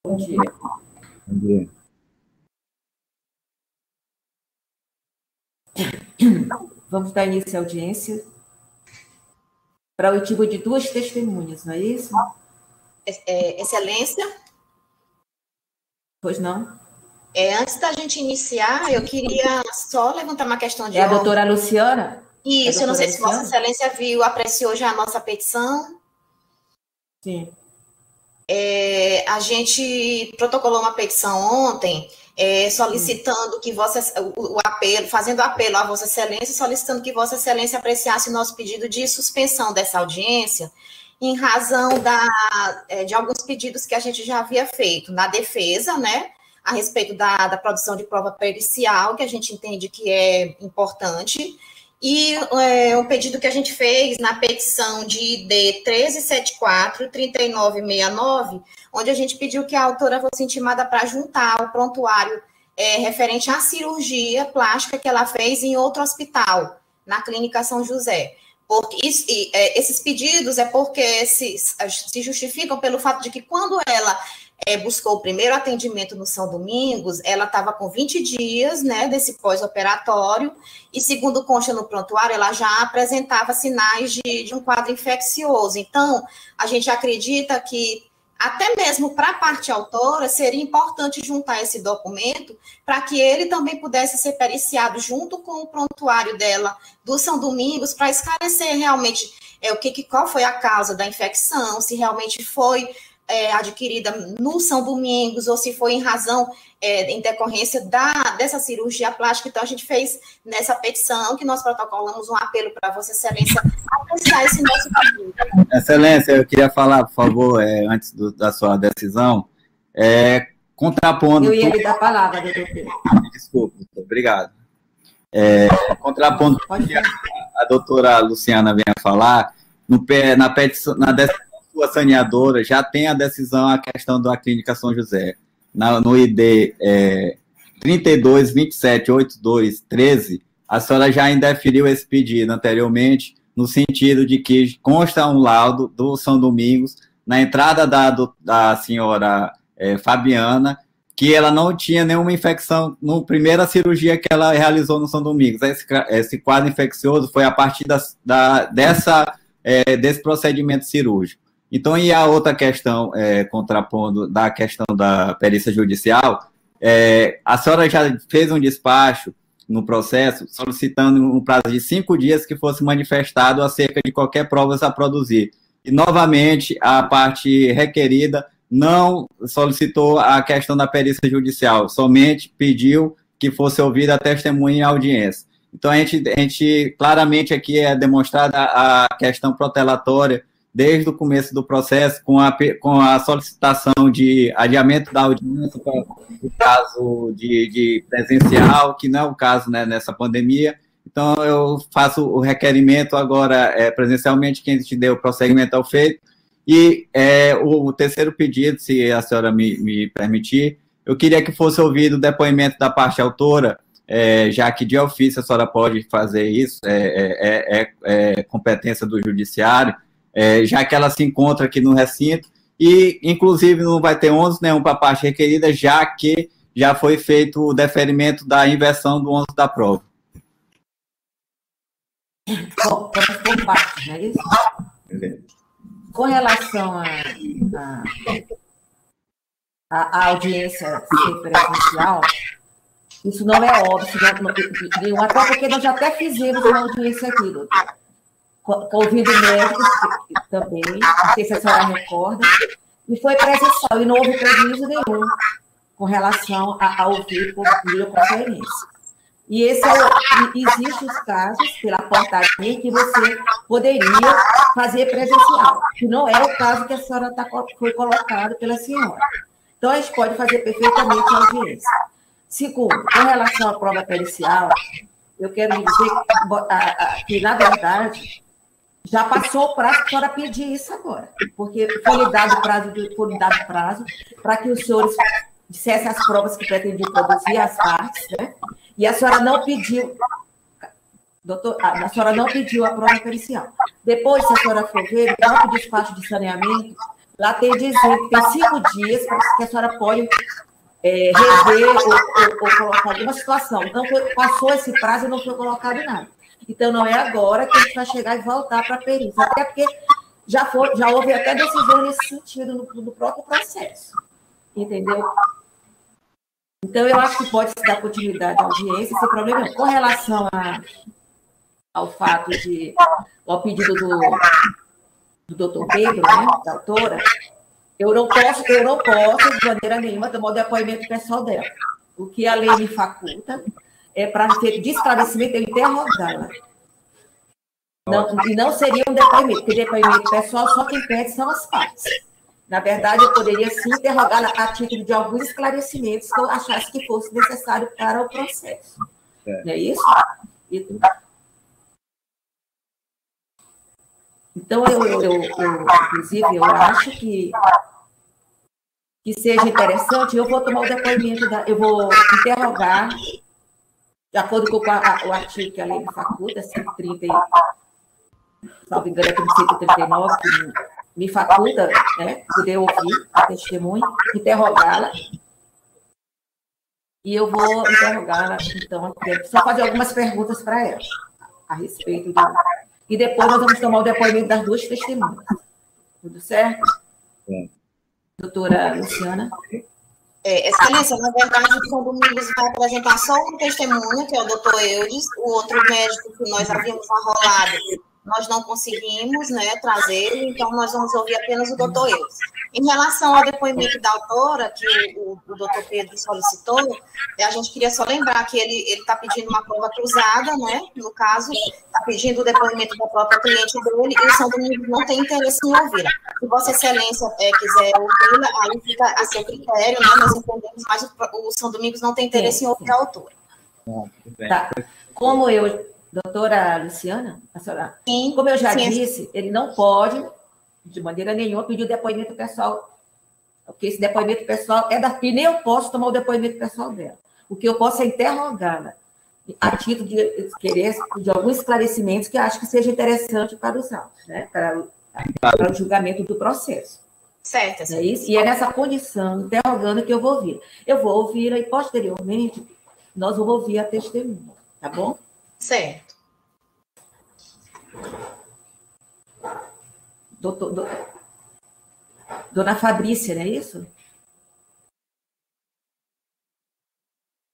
Bom dia. Bom dia. Vamos dar início à audiência para o motivo de duas testemunhas, não é isso? Excelência? Pois não? Antes da gente iniciar, eu queria só levantar uma questão de ordem. É a doutora Luciana? Isso, eu não sei se Vossa Excelência viu, apreciou já a nossa petição. Sim. A gente protocolou uma petição ontem, solicitando que fazendo apelo à Vossa Excelência, solicitando que Vossa Excelência apreciasse o nosso pedido de suspensão dessa audiência, em razão de alguns pedidos que a gente já havia feito na defesa, né, a respeito da produção de prova pericial, que a gente entende que é importante, e o pedido que a gente fez na petição de ID 1374-3969, onde a gente pediu que a autora fosse intimada para juntar o prontuário referente à cirurgia plástica que ela fez em outro hospital, na Clínica São José. Esses pedidos porque se justificam pelo fato de que quando ela buscou o primeiro atendimento no São Domingos, ela estava com 20 dias, né, desse pós-operatório, e segundo consta no prontuário, ela já apresentava sinais de um quadro infeccioso. Então, a gente acredita que, até mesmo para a parte autora, seria importante juntar esse documento para que ele também pudesse ser periciado junto com o prontuário dela do São Domingos, para esclarecer realmente qual foi a causa da infecção, se realmente foi adquirida no São Domingos, ou se foi em razão, em decorrência dessa cirurgia plástica. Então, a gente fez nessa petição, que nós protocolamos um apelo para Vossa Excelência apreciar esse nosso pedido. Excelência, eu queria falar, por favor, antes da sua decisão, contrapondo... Eu ia lhe dar a palavra, doutor Pedro. Desculpe, obrigado. Contrapondo o que a doutora Luciana vem a falar, na petição, na decisão sua saneadora, já tem a decisão, a questão da Clínica São José, no ID 32278213, a senhora já indeferiu esse pedido anteriormente, no sentido de que consta um laudo do São Domingos, na entrada da senhora Fabiana, que ela não tinha nenhuma infecção na primeira cirurgia que ela realizou no São Domingos. Esse quadro infeccioso foi a partir desse procedimento cirúrgico. Então, e a outra questão, contrapondo da questão da perícia judicial, a senhora já fez um despacho no processo solicitando um prazo de 5 dias que fosse manifestado acerca de qualquer provas a produzir. E, novamente, a parte requerida não solicitou a questão da perícia judicial, somente pediu que fosse ouvida a testemunha em audiência. Então, a gente claramente aqui é demonstrada a questão protelatória desde o começo do processo, com a solicitação de adiamento da audiência para o caso de presencial, que não é o caso, né, nessa pandemia. Então, eu faço o requerimento agora presencialmente, que a gente deu prosseguimento ao feito. E o terceiro pedido, se a senhora me permitir, eu queria que fosse ouvido o depoimento da parte autora, já que de ofício a senhora pode fazer isso, competência do judiciário, já que ela se encontra aqui no recinto, e, inclusive, não vai ter ônus nenhum para a parte requerida, já que já foi feito o deferimento da inversão do ônus da prova. Bom, vamos por partes, não é isso? Com relação à audiência ser presencial, isso não é óbvio, até porque nós já até fizemos uma audiência aqui, doutor. Ouvindo médicos também, não sei se a senhora recorda, e foi presencial, e não houve prejuízo nenhum com relação a ouvir por videoconferência. E existem os casos, pela portaria, que você poderia fazer presencial, que não é o caso que a senhora foi colocado pela senhora. Então, a gente pode fazer perfeitamente a audiência. Segundo, com relação à prova pericial, eu quero dizer que na verdade, já passou o prazo para pedir isso agora, porque foi dado prazo para que os senhores dissessem as provas que pretendiam produzir, as partes, né? E a senhora não pediu, doutor, a senhora não pediu a prova pericial. Depois, se a senhora for ver, no próprio despacho de saneamento, lá tem dizendo que tem 5 dias para que a senhora pode rever ou colocar alguma situação. Então, passou esse prazo e não foi colocado nada. Então, não é agora que a gente vai chegar e voltar para a perícia, até porque já houve até decisão nesse sentido no próprio processo. Entendeu? Então, eu acho que pode se dar continuidade à audiência, sem problema nenhum. Com relação ao fato ao pedido do doutor Pedro, né, da autora, eu não posso, de maneira nenhuma, tomar o depoimento pessoal dela. O que a lei me faculta é para ter de esclarecimento, eu interrogá-la. E não seria um depoimento, porque depoimento pessoal só quem pede são as partes. Na verdade, eu poderia sim interrogá-la a título de alguns esclarecimentos que eu achasse que fosse necessário para o processo. Não é isso? Então, inclusive, eu acho que seja interessante, eu vou tomar o depoimento, eu vou interrogar, de acordo com o artigo que a lei me faculta, 130, salvo engano, é 139, que me faculta, né, poder ouvir a testemunha, interrogá-la, e eu vou interrogá-la, então, só fazer algumas perguntas para ela, a respeito e depois nós vamos tomar o depoimento das 2 testemunhas. Tudo certo? Sim. Doutora Luciana? Excelência, na verdade, o São Domingos vai apresentar só uma testemunha, que é o doutor Eudes, o outro médico que nós havíamos arrolado, nós não conseguimos, né, trazê-lo, então nós vamos ouvir apenas o doutor Eudes. Em relação ao depoimento da autora, que o doutor Pedro solicitou, a gente queria só lembrar que ele está pedindo uma prova cruzada, né, no caso, está pedindo o depoimento da própria cliente dele, e o São Domingos não tem interesse em ouvi-la. Se Vossa Excelência quiser ouvi-la, aí fica a seu critério, né, nós entendemos, mas o São Domingos não tem interesse em ouvir a autora. Tá. Como doutora Luciana, sim, como eu já disse, ele não pode, de maneira nenhuma, pedir o depoimento pessoal, porque esse depoimento pessoal e nem eu posso tomar o depoimento pessoal dela. O que eu posso é interrogá-la, a título de querer de alguns esclarecimentos que eu acho que seja interessante para os autos, né, para o julgamento do processo. Certo. É isso? E é nessa condição, interrogando, que eu vou ouvir. Eu vou ouvir e, posteriormente, nós vamos ouvir a testemunha, tá bom? Certo. Dona Fabrícia, não é isso?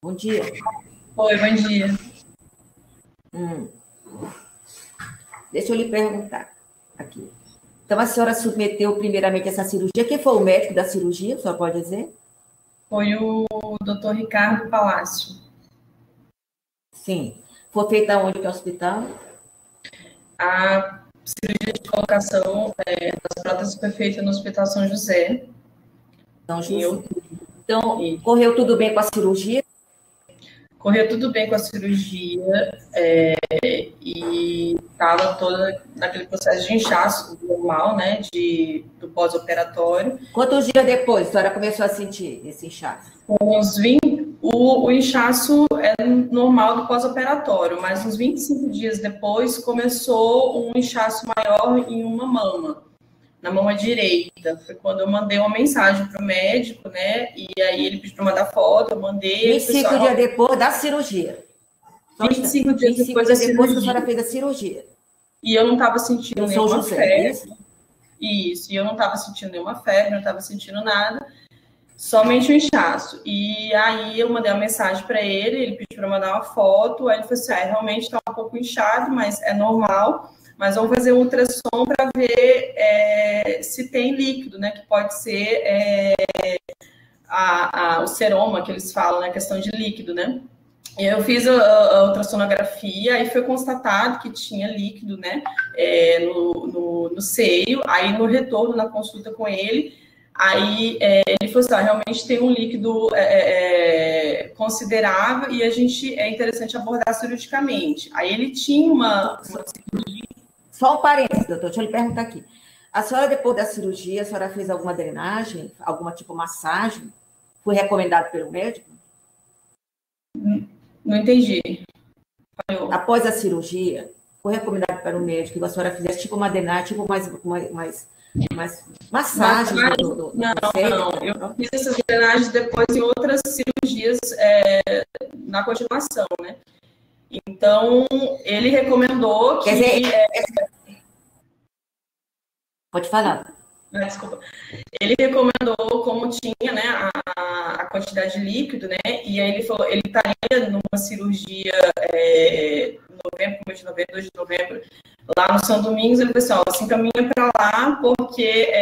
Bom dia. Oi, bom dia. Deixa eu lhe perguntar aqui. Então, a senhora submeteu primeiramente essa cirurgia. Quem foi o médico da cirurgia, a senhora pode dizer? Foi o doutor Ricardo Palácio. Sim. Foi feita onde, que é o hospital? A cirurgia de colocação das próteses foi feita no Hospital São José. São José. Então, correu tudo bem com a cirurgia? Correu tudo bem com a cirurgia e estava toda naquele processo de inchaço normal, né, do pós-operatório. Quantos dias depois a senhora começou a sentir esse inchaço? Uns 20, o inchaço é normal do pós-operatório, mas uns 25 dias depois começou um inchaço maior em uma mama, na mama direita. Foi quando eu mandei uma mensagem para o médico, né? E aí ele pediu para mandar foto, eu mandei. 25 dias depois da cirurgia. 25 dias depois da cirurgia. Depois que a senhora fez a cirurgia. E eu não estava sentindo nenhuma febre. Isso, e eu não estava sentindo nenhuma febre, não estava sentindo nada. Somente o inchaço. E aí eu mandei uma mensagem para ele pediu para mandar uma foto, aí ele falou assim, realmente está um pouco inchado, mas é normal, mas vamos fazer um ultrassom para ver se tem líquido, né, que pode ser o seroma, que eles falam, né, questão de líquido, né. E eu fiz a ultrassonografia e foi constatado que tinha líquido, né, no seio. Aí no retorno, na consulta com ele, aí ele falou assim, realmente tem um líquido considerável e é interessante abordar cirurgicamente. Aí ele tinha uma cirurgia. Só um parênteses, doutor, deixa eu lhe perguntar aqui. A senhora, depois da cirurgia, a senhora fez alguma drenagem, alguma tipo massagem? Foi recomendado pelo médico? Não entendi. Após a cirurgia, foi recomendado para o médico que a senhora fizesse tipo uma drenagem, tipo mais Mas massagem não. Eu fiz essas drenagens depois em outras cirurgias na continuação, né? Então, ele recomendou que... Quer dizer, pode falar. Desculpa. Ele recomendou como tinha, né, a quantidade de líquido, né? E aí ele falou, ele estaria numa cirurgia novembro, começo de novembro, 2 de novembro, lá no São Domingos. Ele falou assim, se encaminha para lá, porque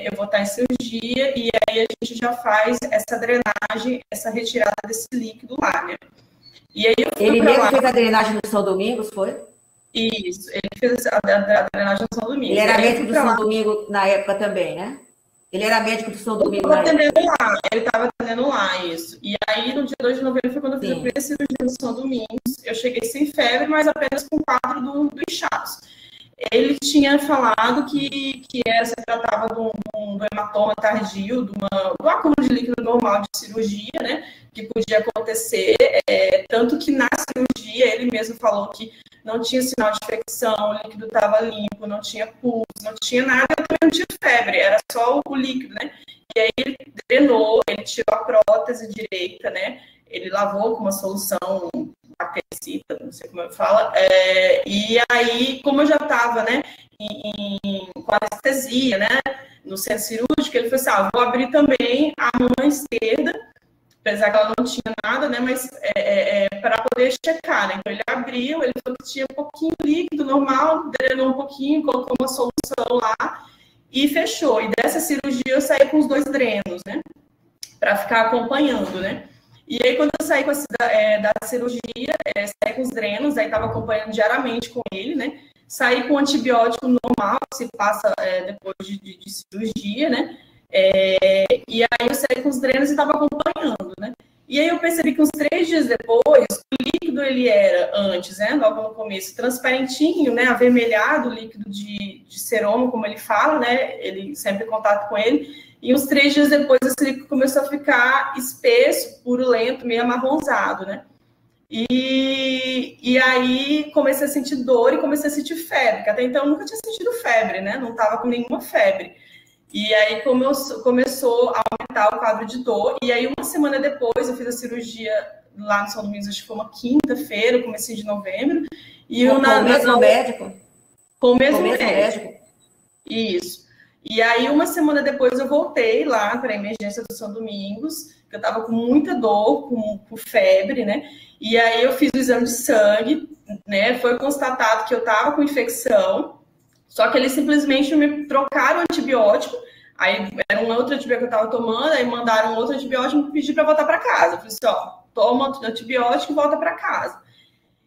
eu vou estar em cirurgia, e aí a gente já faz essa drenagem, essa retirada desse líquido lá, né? E aí ele mesmo fez a drenagem no São Domingos, foi? Isso, ele fez a drenagem no São Domingos. Ele era médico do São Domingos na época também, né? Ele era médico do São Domingos na época. Ele estava atendendo lá, isso. E aí, no dia 2 de novembro, foi quando eu fiz a primeira cirurgia no São Domingos. Eu cheguei sem febre, mas apenas com quadro do inchaço. Ele tinha falado que se tratava do hematoma tardio, do acúmulo de líquido normal de cirurgia, né? Que podia acontecer. Tanto que na cirurgia, ele mesmo falou que não tinha sinal de infecção, o líquido estava limpo, não tinha pulso, não tinha nada, eu também não tinha febre, era só o líquido, né? E aí ele drenou, ele tirou a prótese direita, né? Ele lavou com uma solução bactericida, não sei como eu falo, e aí, como eu já estava, né, com anestesia, né, no centro cirúrgico, ele falou assim, vou abrir também a mão esquerda, apesar que ela não tinha nada, né, mas para poder checar, né, então ele abriu, ele falou que tinha um pouquinho líquido normal, drenou um pouquinho, colocou uma solução lá e fechou, e dessa cirurgia eu saí com os 2 drenos, né, para ficar acompanhando, né. E aí, quando eu saí da cirurgia, saí com os drenos, aí estava acompanhando diariamente com ele, né? Saí com antibiótico normal, que se passa depois de cirurgia, né? E aí eu saí com os drenos e estava acompanhando, né? E aí eu percebi que uns 3 dias depois, o líquido ele era antes, né? Logo no começo, transparentinho, né? Avermelhado, líquido de seroma, como ele fala, né? Ele sempre em contato com ele. E uns 3 dias depois, esse líquido começou a ficar espesso, purulento, meio amarronzado, né? E aí comecei a sentir dor e comecei a sentir febre, que até então eu nunca tinha sentido febre, né? Não estava com nenhuma febre. E aí começou a aumentar o quadro de dor. E aí, uma semana depois, eu fiz a cirurgia lá no São Domingos, acho que foi uma quinta-feira, comecei de novembro. E com o mesmo médico? Com o mesmo médico. Isso. E aí, uma semana depois, eu voltei lá para a emergência do São Domingos, que eu estava com muita dor, com febre, né? E aí, eu fiz o exame de sangue, né? Foi constatado que eu estava com infecção, só que eles simplesmente me trocaram o antibiótico, aí era um outro antibiótico que eu estava tomando, aí mandaram outro antibiótico e me pediram para voltar para casa. Eu falei assim, toma o antibiótico e volta para casa.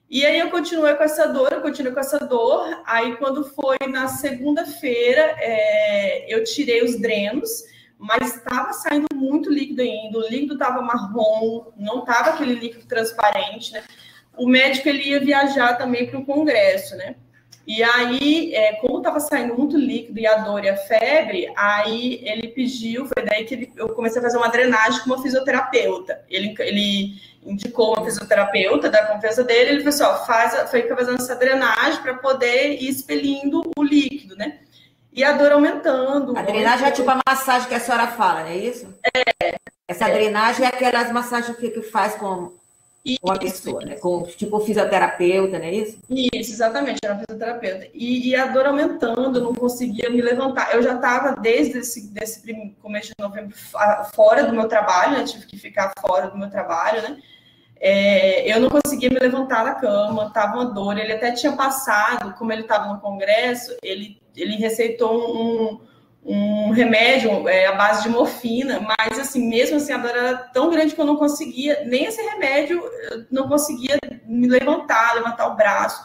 E aí eu continuei com essa dor, aí quando foi na segunda-feira, eu tirei os drenos, mas estava saindo muito líquido ainda, o líquido estava marrom, não estava aquele líquido transparente, né? O médico, ele ia viajar também para um congresso, né? E aí, como estava saindo muito líquido e a dor e a febre, aí ele pediu, foi daí que eu comecei a fazer uma drenagem com uma fisioterapeuta. Ele indicou uma fisioterapeuta da confiança dele, ele falou assim, fica fazendo essa drenagem para poder ir expelindo o líquido, né? E a dor aumentando. A drenagem é tipo a massagem que a senhora fala, não é isso? Essa drenagem é aquelas massagens que faz com uma pessoa, né? Com tipo fisioterapeuta, não é isso? Isso, exatamente, era uma fisioterapeuta. E a dor aumentando, eu não conseguia me levantar. Eu já estava desde esse começo de novembro fora do meu trabalho, né? Tive que ficar fora do meu trabalho, né? Eu não conseguia me levantar da cama, estava uma dor. Ele até tinha passado, como ele estava no congresso, ele receitou um remédio à base de morfina, mas assim, mesmo assim, a dor era tão grande que eu não conseguia, nem esse remédio, eu não conseguia me levantar o braço.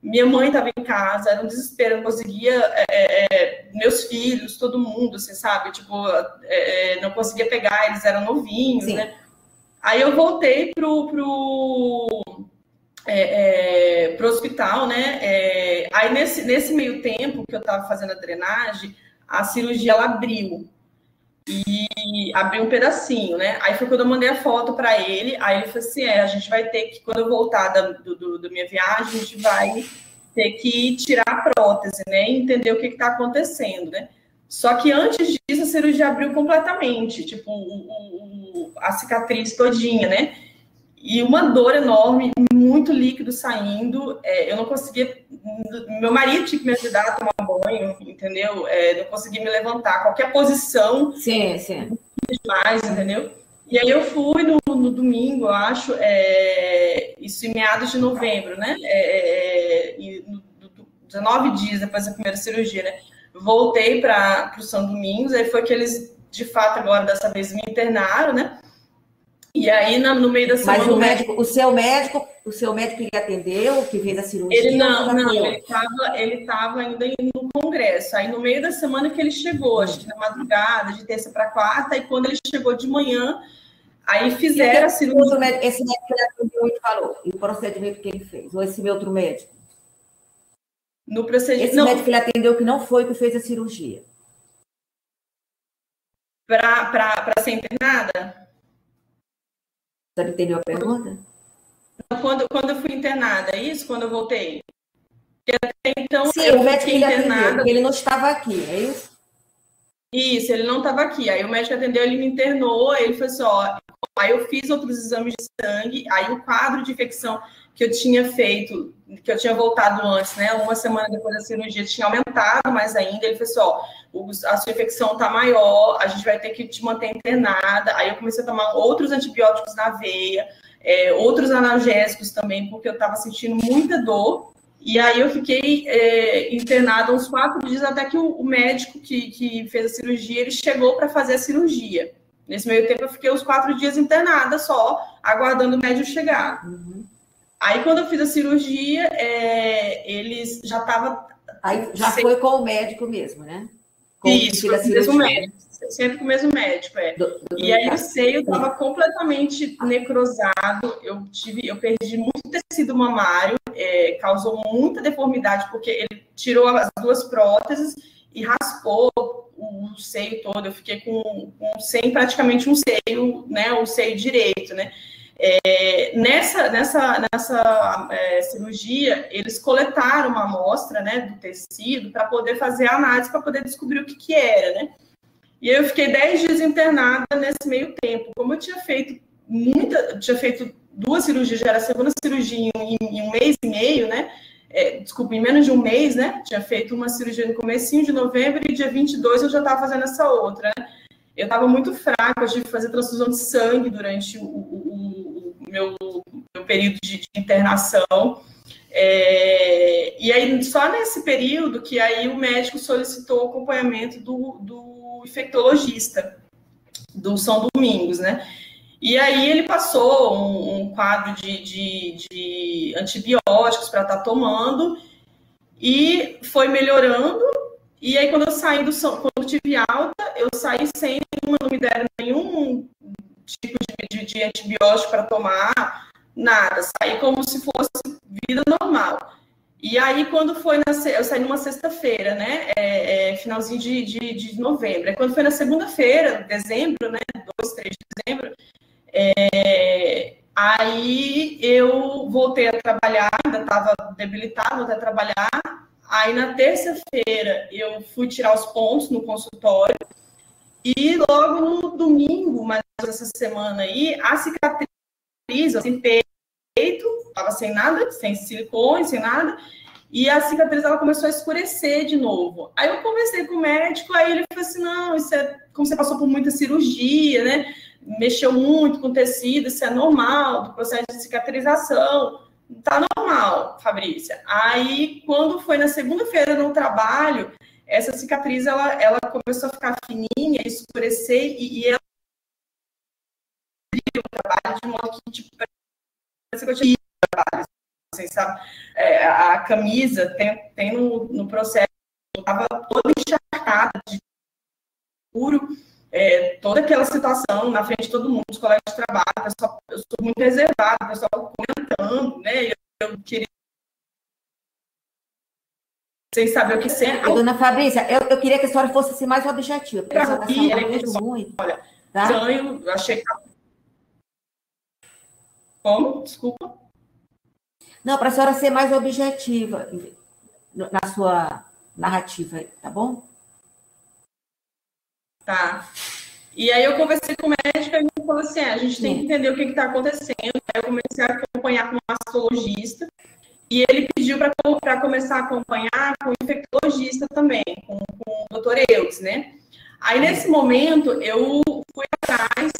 Minha mãe estava em casa, era um desespero, eu não conseguia, meus filhos, todo mundo, assim, sabe? Tipo, não conseguia pegar, eles eram novinhos, sim, né? Aí eu voltei pro hospital, né? Aí nesse meio tempo que eu estava fazendo a drenagem, a cirurgia ela abriu e abriu um pedacinho, né? Aí foi quando eu mandei a foto para ele. Aí ele falou assim: a gente vai ter que, quando eu voltar da minha viagem, a gente vai ter que tirar a prótese, né? E entender o que está acontecendo, né? Só que antes disso, a cirurgia abriu completamente, tipo, a cicatriz todinha, né? E uma dor enorme, muito líquido saindo. Eu não conseguia. Meu marido tinha que me ajudar a tomar banho, entendeu? Não conseguia me levantar, qualquer posição. Sim. Demais, entendeu? E aí eu fui no domingo, eu acho, isso em meados de novembro, né? 19 dias depois da primeira cirurgia, né? Voltei para o São Domingos, aí foi que eles, de fato, agora dessa vez me internaram, né? E aí, no meio da semana... Mas o seu médico que lhe atendeu, que fez a cirurgia... Ele estava ainda no congresso. Aí, no meio da semana que ele chegou, acho que na madrugada, de terça para quarta, e quando ele chegou de manhã, aí fizeram a cirurgia... Esse médico que ele atendeu e falou, e o procedimento que ele fez, ou esse meu outro médico? No procedimento... Esse médico que ele atendeu que não foi que fez a cirurgia. Para ser internada? Você entendeu a pergunta? Quando eu fui internada, é isso? Quando eu voltei? Porque até então, sim, o médico que ele atendeu, porque ele não estava aqui, é isso? Isso, ele não estava aqui. Aí o médico atendeu, ele me internou, aí ele falou assim, ó... Aí eu fiz outros exames de sangue, aí o quadro de infecção que eu tinha feito, que eu tinha voltado antes, né? Uma semana depois da cirurgia, tinha aumentado mais ainda. Ele falou assim, ó, a sua infecção tá maior, a gente vai ter que te manter internada. Aí eu comecei a tomar outros antibióticos na veia, outros analgésicos também, porque eu estava sentindo muita dor. E aí eu fiquei internada uns 4 dias, até que o médico que fez a cirurgia, ele chegou para fazer a cirurgia. Nesse meio tempo, eu fiquei uns 4 dias internada só, aguardando o médico chegar. Uhum. Aí, quando eu fiz a cirurgia, eles já estavam... Aí já foi com o médico mesmo, né? Isso, com o mesmo médico. Sempre com o mesmo médico, E aí, o seio estava completamente necrosado. Eu perdi muito tecido mamário, causou muita deformidade, porque ele tirou as 2 próteses e raspou o seio todo. Eu fiquei sem praticamente um seio, né? O seio direito, né? Nessa cirurgia, eles coletaram uma amostra, né, do tecido para poder fazer a análise, para poder descobrir o que era, né? E eu fiquei 10 dias internada nesse meio tempo. Como eu tinha feito 2 cirurgias, já era a segunda cirurgia em 1 mês e meio, né? Em menos de 1 mês, né? Tinha feito uma cirurgia no comecinho de novembro e dia 22 eu já estava fazendo essa outra, né? Eu estava muito fraca, eu tive que fazer transfusão de sangue durante o meu período de internação. E aí, só nesse período que aí o médico solicitou o acompanhamento do infectologista do São Domingos, né? E aí ele passou um quadro de antibióticos para estar tomando e foi melhorando. E aí, quando eu saí quando eu tive alta, eu saí sem não me deram nenhum tipo de antibiótico para tomar, nada. Saí como se fosse vida normal. E aí, quando foi eu saí numa sexta-feira, né? Finalzinho de novembro. Aí, quando foi na segunda-feira, dezembro, né? 2, 3 de dezembro, aí eu voltei a trabalhar, ainda estava debilitada, voltei a trabalhar. Aí, na terça-feira, eu fui tirar os pontos no consultório. E logo no domingo, mais essa semana aí, a cicatriz, assim, peito, estava sem nada, sem silicone, sem nada. E a cicatriz, ela começou a escurecer de novo. Aí eu conversei com o médico, aí ele falou assim, não, isso como você passou por muita cirurgia, né? Mexeu muito com tecido, isso é normal, do processo de cicatrização. Tá normal, Fabrícia. Aí, quando foi na segunda-feira no trabalho, essa cicatriz, ela começou a ficar fininha, escurecer, e ela o trabalho de modo que, tipo, parece que eu tinha trabalho, assim, sabe? A camisa tem no processo, eu estava toda encharcada de puro, toda aquela situação na frente de todo mundo, os colegas de trabalho, eu sou muito reservada, o pessoal comentando, né? Eu queria sem saber o que ser. Dona Fabrícia, eu queria que a senhora fosse assim, mais objetiva, porque a senhora está falando muito. Olha, tá? ganho, eu achei que... Como? Desculpa. Não, para a senhora ser mais objetiva na sua narrativa, tá bom? Tá. E aí eu conversei com o médico e ele falou assim, a gente tem que entender o que está acontecendo. Aí eu comecei a acompanhar com um mastologista e ele pediu para começar a acompanhar com o infectologista também, com o doutor Eudes, né? Aí, nesse momento, eu fui atrás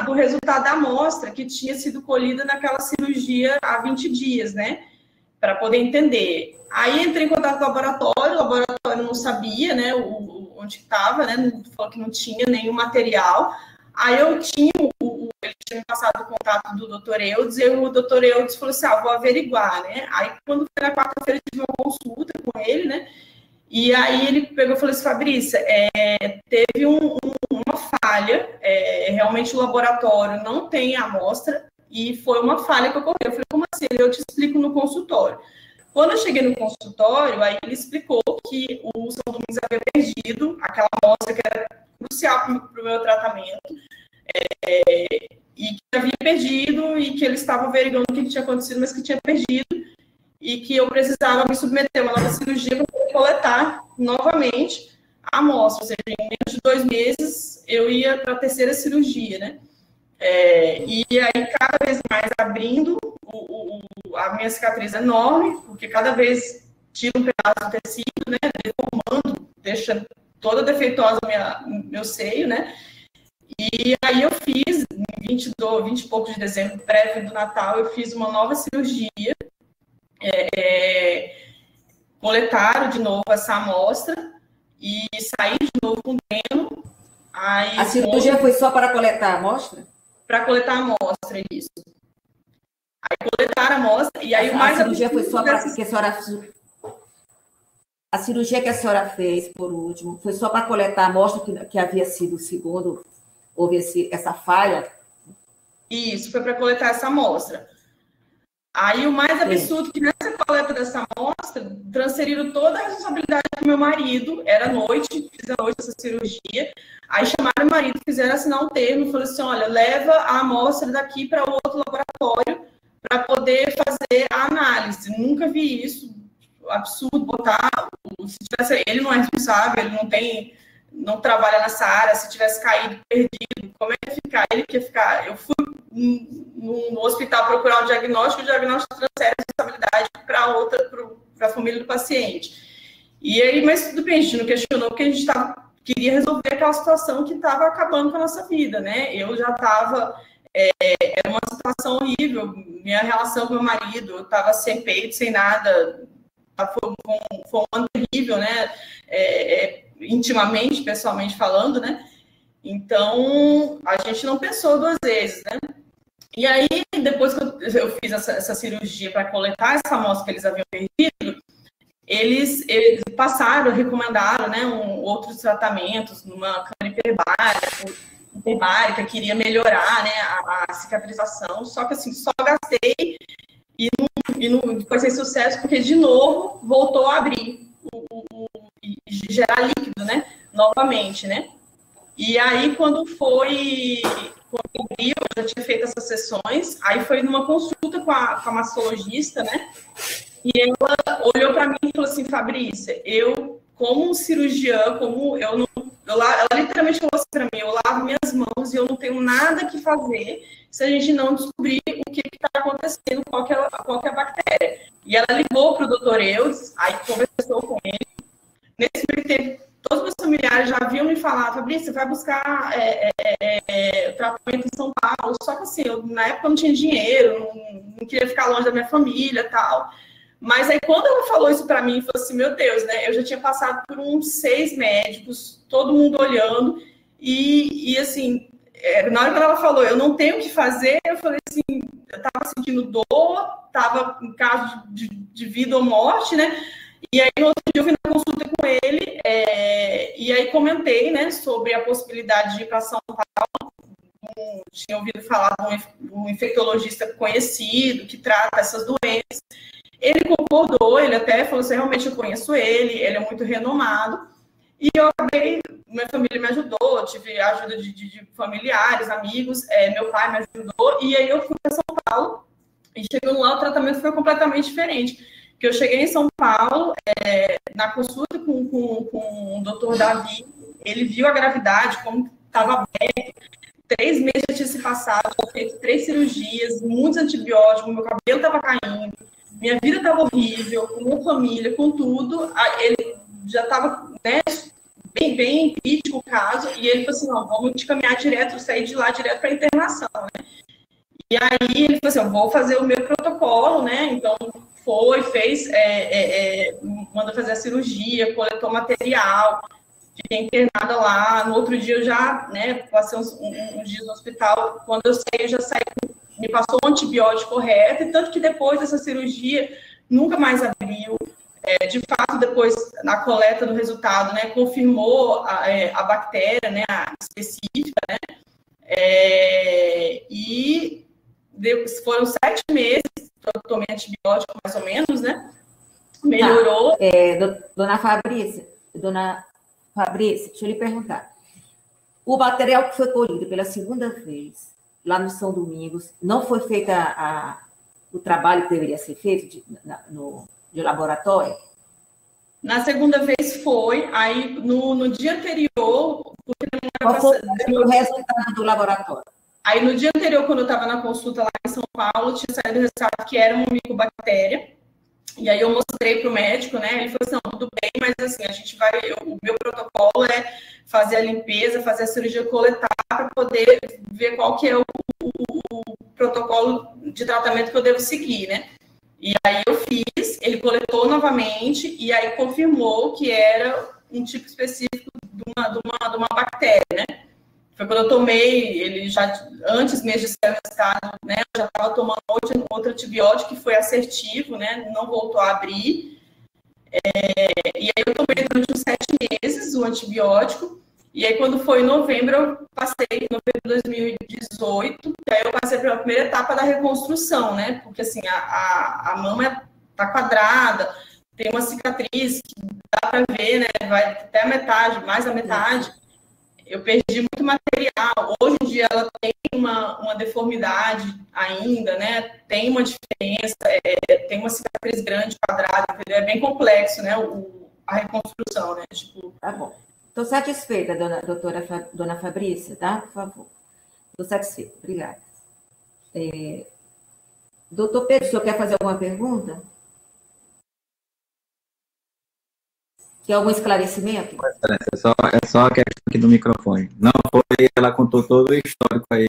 do resultado da amostra que tinha sido colhida naquela cirurgia há 20 dias, né? Para poder entender. Aí, entrei em contato com o laboratório não sabia, né, onde estava, né? Falou que não tinha nenhum material. Aí, ele tinha me passado o contato do doutor Eudes, e o doutor Eudes falou assim, vou averiguar, né? Aí, quando foi na quarta-feira, eu tive uma consulta com ele, né? E aí ele pegou e falou assim, Fabrícia, teve uma falha, realmente o laboratório não tem amostra, e foi uma falha que ocorreu. Eu falei, como assim? Eu te explico no consultório. Quando eu cheguei no consultório, aí ele explicou que o São Domingos havia perdido aquela amostra que era crucial para o meu tratamento, e que havia perdido, e que ele estava averiguando o que tinha acontecido, mas que tinha perdido, e que eu precisava me submeter a uma nova cirurgia para poder coletar novamente a amostra. Ou seja, em menos de 2 meses, eu ia para a terceira cirurgia, né? E aí, cada vez mais abrindo a minha cicatriz enorme, porque cada vez tira um pedaço do tecido, né? Deformando, deixando toda defeituosa meu seio, né? E aí eu fiz, em 20 e poucos de dezembro, prévio do Natal, eu fiz uma nova cirurgia, coletaram de novo essa amostra e saí de novo com dreno. Aí, a cirurgia foi só para coletar a amostra? Para coletar a amostra, isso. Aí coletaram a amostra e aí o mais... A cirurgia foi só para que a senhora... A cirurgia que a senhora fez, por último, foi só para coletar a amostra que havia sido, segundo, houve essa falha? Isso, foi para coletar essa amostra. Aí o mais absurdo que nessa coleta dessa amostra, transferiram toda a responsabilidade do meu marido, era noite, fiz à noite essa cirurgia, aí chamaram o marido, fizeram assinar um termo, e falaram assim, olha, leva a amostra daqui para o outro laboratório para poder fazer a análise. Nunca vi isso, absurdo, botar, se tivesse, ele não é responsável, ele não trabalha nessa área, se tivesse caído, perdido, como é que ia ficar? Ele que ia ficar, eu fui no hospital procurar um diagnóstico, o diagnóstico transfere a responsabilidade para a família do paciente. E aí, mas tudo bem, a gente não questionou, porque a gente queria resolver aquela situação que estava acabando com a nossa vida, né? Eu já estava, era uma situação horrível, minha relação com meu marido, eu estava sem peito, sem nada, foi um ano terrível, né? Intimamente, pessoalmente falando, né? Então, a gente não pensou 2 vezes, né? E aí, depois que eu fiz essa cirurgia para coletar essa amostra que eles haviam perdido, eles passaram, recomendaram, né, outros tratamentos, numa câmara hiperbárica, queria melhorar, né, a cicatrização, só que assim, só gastei e não foi sem sucesso, porque de novo voltou a abrir e gerar líquido, né, novamente, né. E aí, quando eu já tinha feito essas sessões, aí foi numa consulta com a mastologista, né? E ela olhou para mim e falou assim, Fabrícia, eu, como cirurgiã, ela literalmente falou assim para mim, eu lavo minhas mãos e eu não tenho nada que fazer se a gente não descobrir o que está acontecendo, qual que é a bactéria. E ela ligou para o doutor Eudes, aí conversou com ele. Nesse meio tempo, todos os meus familiares já haviam me falado, Fabrícia, vai buscar tratamento em São Paulo. Só que assim, na época eu não tinha dinheiro, não queria ficar longe da minha família e tal. Mas aí quando ela falou isso para mim, falou assim, meu Deus, né? Eu já tinha passado por uns 6 médicos, todo mundo olhando, e assim, na hora que ela falou, eu não tenho o que fazer, eu falei assim, eu estava sentindo dor, estava em caso de vida ou morte, né? E aí, no outro dia, eu fui na consulta com ele, e aí comentei, né, sobre a possibilidade de ir para São Paulo. Tinha ouvido falar de um infectologista conhecido, que trata essas doenças. Ele concordou, ele até falou assim, realmente eu conheço ele é muito renomado. E eu acabei, minha família me ajudou, tive a ajuda de familiares, amigos, meu pai me ajudou, e aí eu fui para São Paulo, e chegando lá, o tratamento foi completamente diferente. Que eu cheguei em São Paulo, na consulta com o doutor Davi, ele viu a gravidade, como estava aberto, 3 meses já tinha se passado, eu feito 3 cirurgias, muitos antibióticos, meu cabelo estava caindo, minha vida estava horrível, com minha família, com tudo. Ele já estava, né, bem crítico o caso, e ele falou assim, não, vamos te caminhar direto, sair de lá direto para internação, né? E aí ele falou assim, eu vou fazer o meu protocolo, né? Então fez, mandou fazer a cirurgia, coletou material, fiquei internada lá. No outro dia eu já, né, passei uns dias no hospital. Quando eu saí, me passou o antibiótico correto, e tanto que depois dessa cirurgia nunca mais abriu. De fato, depois, na coleta do resultado, né, confirmou a bactéria, né, a específica, né, e foram 7 meses que eu tomei antibiótico, mais ou menos, né, melhorou. Dona Fabrícia, deixa eu lhe perguntar. O material que foi colhido pela segunda vez, lá no São Domingos, não foi feito o trabalho que deveria ser feito de laboratório? Na segunda vez foi, aí no dia anterior... Qual foi o resultado do laboratório? Aí no dia anterior, quando eu estava na consulta lá em São Paulo, tinha saído o resultado que era uma micobactéria, e aí eu mostrei para o médico, né, ele falou assim, não, tudo bem, mas assim, o meu protocolo é fazer a limpeza, fazer a cirurgia, coletar, para poder ver qual que é o protocolo de tratamento que eu devo seguir, né. E aí eu fiz, ele coletou novamente e aí confirmou que era um tipo específico de uma bactéria, né? Foi quando eu tomei, ele já, antes mesmo de sair o resultado, né? Eu já estava tomando outro antibiótico que foi assertivo, né? Não voltou a abrir. E aí eu tomei durante uns 7 meses o antibiótico. E aí, quando foi em novembro, eu passei, em novembro de 2018, e aí eu passei pela primeira etapa da reconstrução, né? Porque, assim, a mama tá quadrada, tem uma cicatriz que dá para ver, né? Vai até a metade, mais a metade. Eu perdi muito material. Hoje em dia, ela tem uma deformidade ainda, né? Tem uma diferença, tem uma cicatriz grande, quadrada, entendeu? É bem complexo, né? A reconstrução, né? Tipo... Tá bom. Estou satisfeita, dona Fabrícia, tá? Por favor. Estou satisfeita. Obrigada. Doutor Pedro, o senhor quer fazer alguma pergunta? Quer algum esclarecimento? É só a questão aqui do microfone. Não foi, ela contou todo o histórico aí,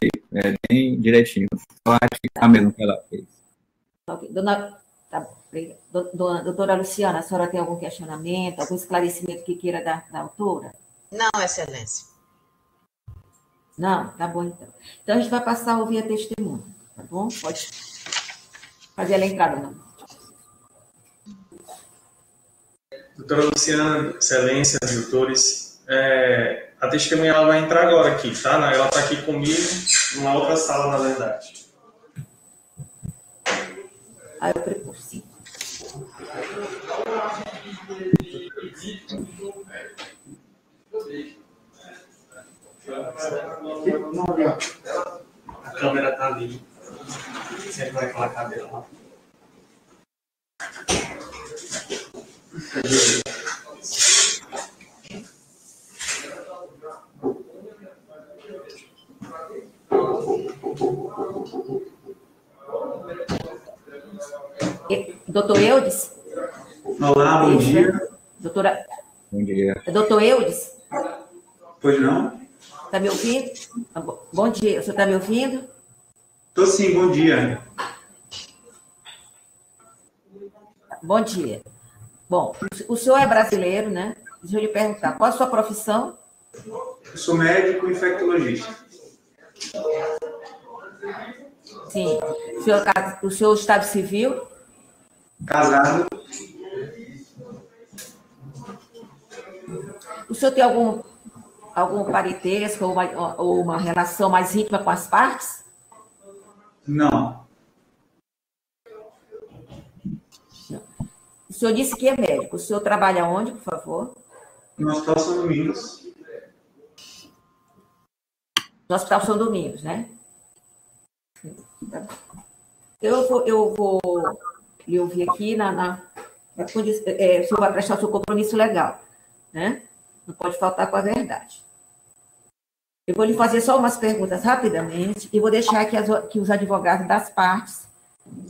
bem direitinho. Só ratificar mesmo que ela fez. Ok. Tá bom, obrigada. Doutora Luciana, a senhora tem algum questionamento, algum esclarecimento que queira dar da autora? Não, Excelência. Não? Tá bom, então. Então, a gente vai passar a ouvir a testemunha, tá bom? Pode fazer ela entrar, não. Doutora Luciana, Excelência, doutores, a testemunha ela vai entrar agora aqui, tá? Ela está aqui comigo, numa outra sala, na verdade. Eu preparo, sim. A câmera tá ali. Sempre vai aquela cadeira lá. Doutor Eudes? Olá, bom dia. Doutora... Bom dia. Doutor Eudes? Pois não? Está me ouvindo? Bom dia, você está me ouvindo? Estou sim, bom dia. Bom dia. Bom, o senhor é brasileiro, né? Deixa eu lhe perguntar, qual a sua profissão? Eu sou médico e infectologista. Sim. O seu estado civil? Casado. O senhor tem algum parentesco ou uma relação mais íntima com as partes? Não. O senhor disse que é médico. O senhor trabalha onde, por favor? No Hospital São Domingos. No Hospital São Domingos, né? Eu vou lhe ouvir aqui o senhor vai prestar o seu compromisso legal, né? Não pode faltar com a verdade. verdade. Eu vou lhe fazer só umas perguntas rapidamente e vou deixar que os advogados das partes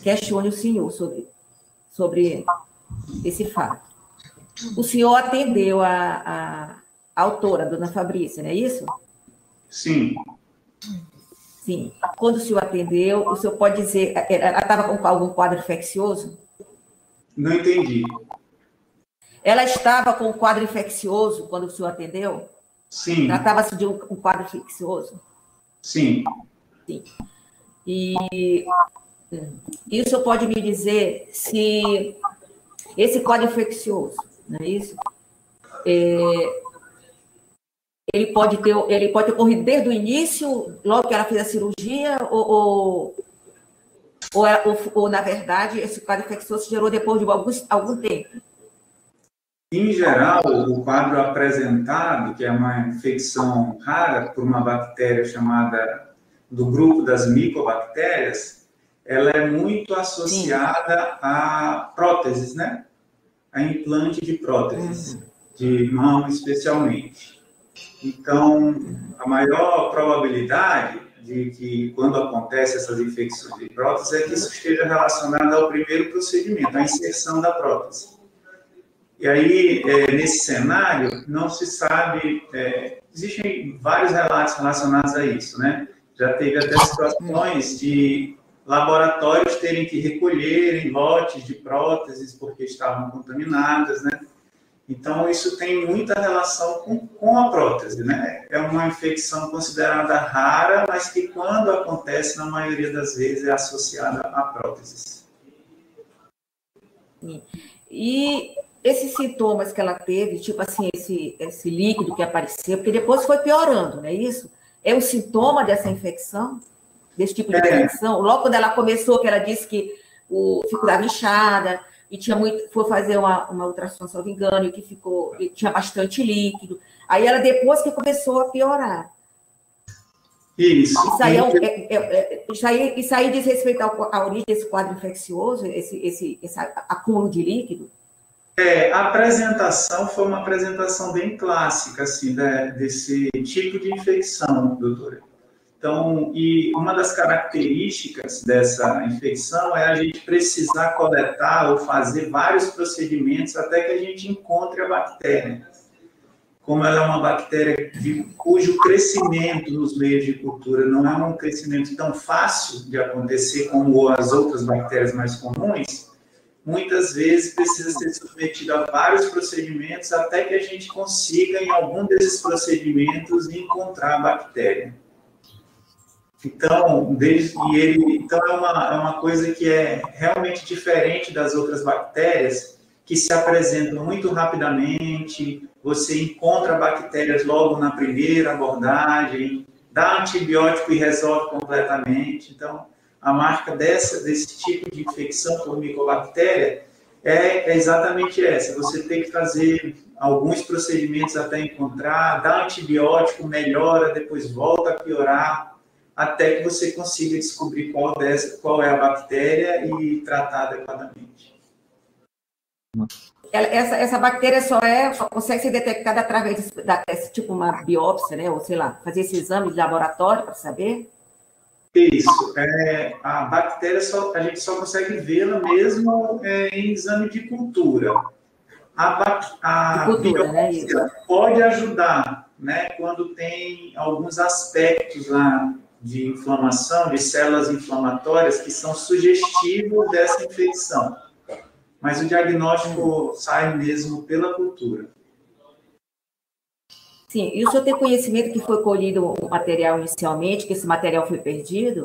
questionem o senhor sobre esse fato. O senhor atendeu a autora, a dona Fabrícia, não é isso? Sim. Sim. Quando o senhor atendeu, o senhor pode dizer, ela estava com algum quadro infeccioso? Não entendi. Ela estava com um quadro infeccioso quando o senhor atendeu? Sim. Tratava-se de um quadro infeccioso? Sim. Sim. E o senhor pode me dizer se esse quadro infeccioso, não é isso? Ele pode ter ocorrido desde o início, logo que ela fez a cirurgia, ou na verdade, esse quadro infeccioso se gerou depois de algum tempo? Em geral, o quadro apresentado, que é uma infecção rara por uma bactéria chamada do grupo das micobactérias, ela é muito associada a próteses, né? A implante de próteses, de mão especialmente. Então, a maior probabilidade de que, quando acontece essas infecções de prótese, é que isso esteja relacionado ao primeiro procedimento, a inserção da prótese. E aí, nesse cenário, não se sabe, existem vários relatos relacionados a isso, né? Já teve até situações de laboratórios terem que recolherem lotes de próteses porque estavam contaminadas, né? Então, isso tem muita relação com a prótese, né? É uma infecção considerada rara, mas que, quando acontece, na maioria das vezes, é associada a próteses. E esses sintomas que ela teve, tipo assim, esse líquido que apareceu, porque depois foi piorando, não é isso? É um sintoma dessa infecção? Desse tipo de infecção? Logo quando ela começou, que ela disse que ficava inchada, e foi fazer uma ultrassom, se não me engano, e tinha bastante líquido. Aí ela, depois que começou a piorar. Isso. Isso aí diz respeito à origem desse quadro infeccioso, esse acúmulo de líquido? A apresentação foi uma apresentação bem clássica, assim, desse tipo de infecção, doutora. Então, e uma das características dessa infecção é a gente precisar coletar ou fazer vários procedimentos até que a gente encontre a bactéria. Como ela é uma bactéria cujo crescimento nos meios de cultura não é um crescimento tão fácil de acontecer como as outras bactérias mais comuns, muitas vezes precisa ser submetido a vários procedimentos até que a gente consiga, em algum desses procedimentos, encontrar a bactéria. Então, é uma coisa que é realmente diferente das outras bactérias, que se apresentam muito rapidamente, você encontra bactérias logo na primeira abordagem, dá antibiótico e resolve completamente. Então, a marca desse tipo de infecção por micobactéria é exatamente essa. Você tem que fazer alguns procedimentos até encontrar, dá antibiótico, melhora, depois volta a piorar, até que você consiga descobrir qual é a bactéria e tratar adequadamente. Essa bactéria só consegue ser detectada através tipo uma biópsia, né? Ou sei lá, fazer esse exame de laboratório para saber? Isso. A bactéria a gente só consegue vê-la mesmo em exame de cultura. A biópsia, né? Pode ajudar, né? Quando tem alguns aspectos lá de inflamação, de células inflamatórias que são sugestivos dessa infecção. Mas o diagnóstico sai mesmo pela cultura. Sim, e o senhor tem conhecimento que foi colhido o material inicialmente, que esse material foi perdido?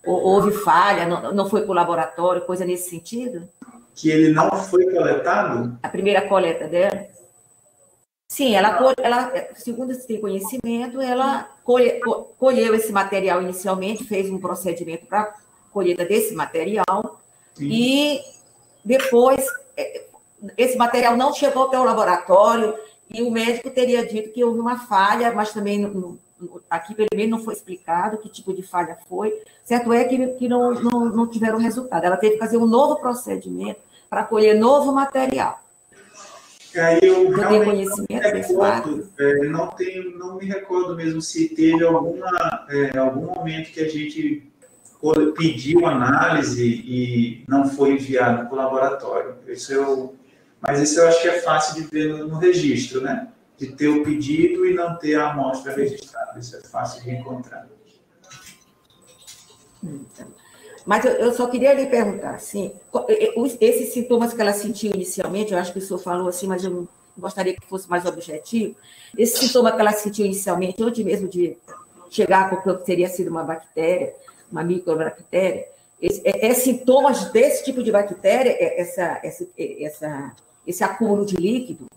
Ou houve falha, não foi para o laboratório, coisa nesse sentido? Que ele não foi coletado? A primeira coleta dela? Sim, ela segundo esse tem conhecimento, ela colheu esse material inicialmente, fez um procedimento para colheita desse material. Sim. E depois esse material não chegou até o laboratório e o médico teria dito que houve uma falha, mas também aqui pelo menos não foi explicado que tipo de falha foi. Certo é que não tiveram resultado. Ela teve que fazer um novo procedimento para colher novo material. Aí eu tenho conhecimento desse quadro. Não me recordo mesmo se teve algum momento que a gente pediu análise e não foi enviado para o laboratório. Mas isso eu acho que é fácil de ver no registro, né? De ter o pedido e não ter a amostra registrada. Isso é fácil de encontrar. Mas eu só queria lhe perguntar, assim, esses sintomas que ela sentiu inicialmente, eu acho que o senhor falou assim, mas eu gostaria que fosse mais objetivo. Esse sintoma que ela sentiu inicialmente, antes mesmo de chegar a conclusão que teria sido uma bactéria, uma microbactéria, sintomas desse tipo de bactéria, esse acúmulo de líquido?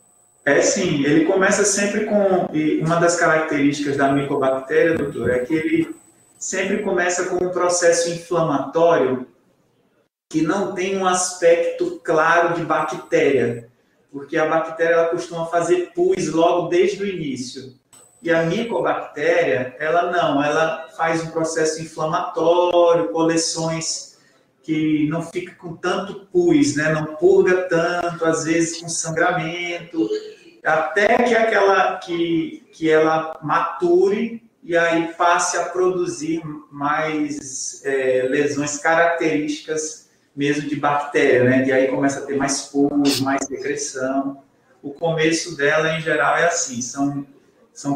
Sim, ele começa sempre com... Uma das características da micobactéria, doutor, é que ele sempre começa com um processo inflamatório que não tem um aspecto claro de bactéria, porque a bactéria ela costuma fazer pus logo desde o início. E a micobactéria, ela faz um processo inflamatório, coleções que não fica com tanto pus, né? Não purga tanto, às vezes com sangramento, até que ela mature e aí passe a produzir mais lesões características mesmo de bactéria, né? E aí começa a ter mais pus, mais secreção. O começo dela, em geral, é assim, são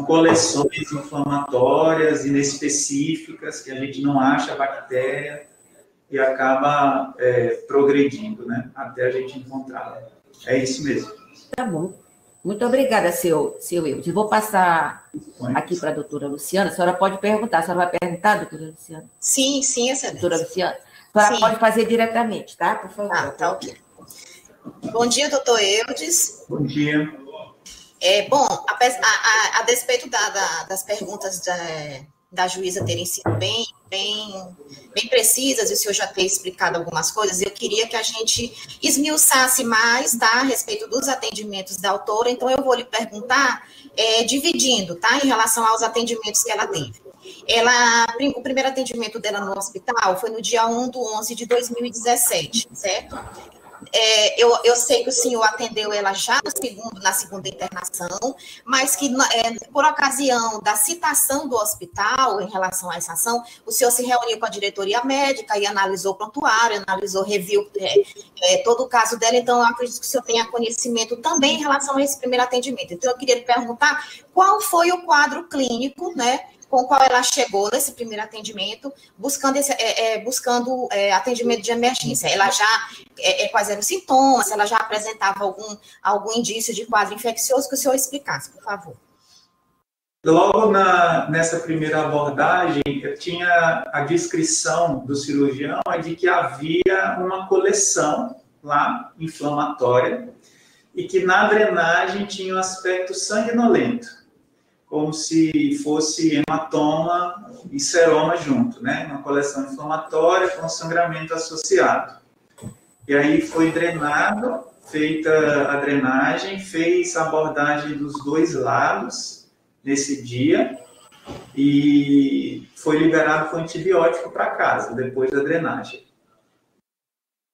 coleções inflamatórias, inespecíficas, que a gente não acha a bactéria e acaba progredindo, né? Até a gente encontrá-la. É isso mesmo. Tá bom. Muito obrigada, seu Eudes. Vou passar aqui para a doutora Luciana. A senhora pode perguntar. A senhora vai perguntar, doutora Luciana? Sim, excelente. Doutora Luciana, a senhora pode fazer diretamente, tá? Por favor. Tá ok. Bom dia, doutor Eudes. Bom dia. Bom, a despeito das perguntas da juíza terem sido bem precisas, e o senhor já ter explicado algumas coisas, eu queria que a gente esmiuçasse mais, tá, a respeito dos atendimentos da autora, então eu vou lhe perguntar, dividindo, tá, em relação aos atendimentos que ela teve. O primeiro atendimento dela no hospital foi no dia 1/11/2017, certo? Eu sei que o senhor atendeu ela já na segunda internação, mas que por ocasião da citação do hospital em relação a essa ação, o senhor se reuniu com a diretoria médica e analisou o prontuário, reviu todo o caso dela, então eu acredito que o senhor tenha conhecimento também em relação a esse primeiro atendimento. Então eu queria lhe perguntar qual foi o quadro clínico, né, com o qual ela chegou nesse primeiro atendimento, buscando atendimento de emergência. Ela já, quais eram os sintomas, ela já apresentava algum indício de quadro infeccioso, que o senhor explicasse, por favor. Logo nessa primeira abordagem, tinha a descrição do cirurgião de que havia uma coleção lá, inflamatória, e que na drenagem tinha um aspecto sanguinolento, como se fosse hematoma e seroma junto, né? Uma coleção inflamatória com sangramento associado. E aí foi drenado, feita a drenagem, fez a abordagem dos dois lados nesse dia e foi liberado com antibiótico para casa, depois da drenagem.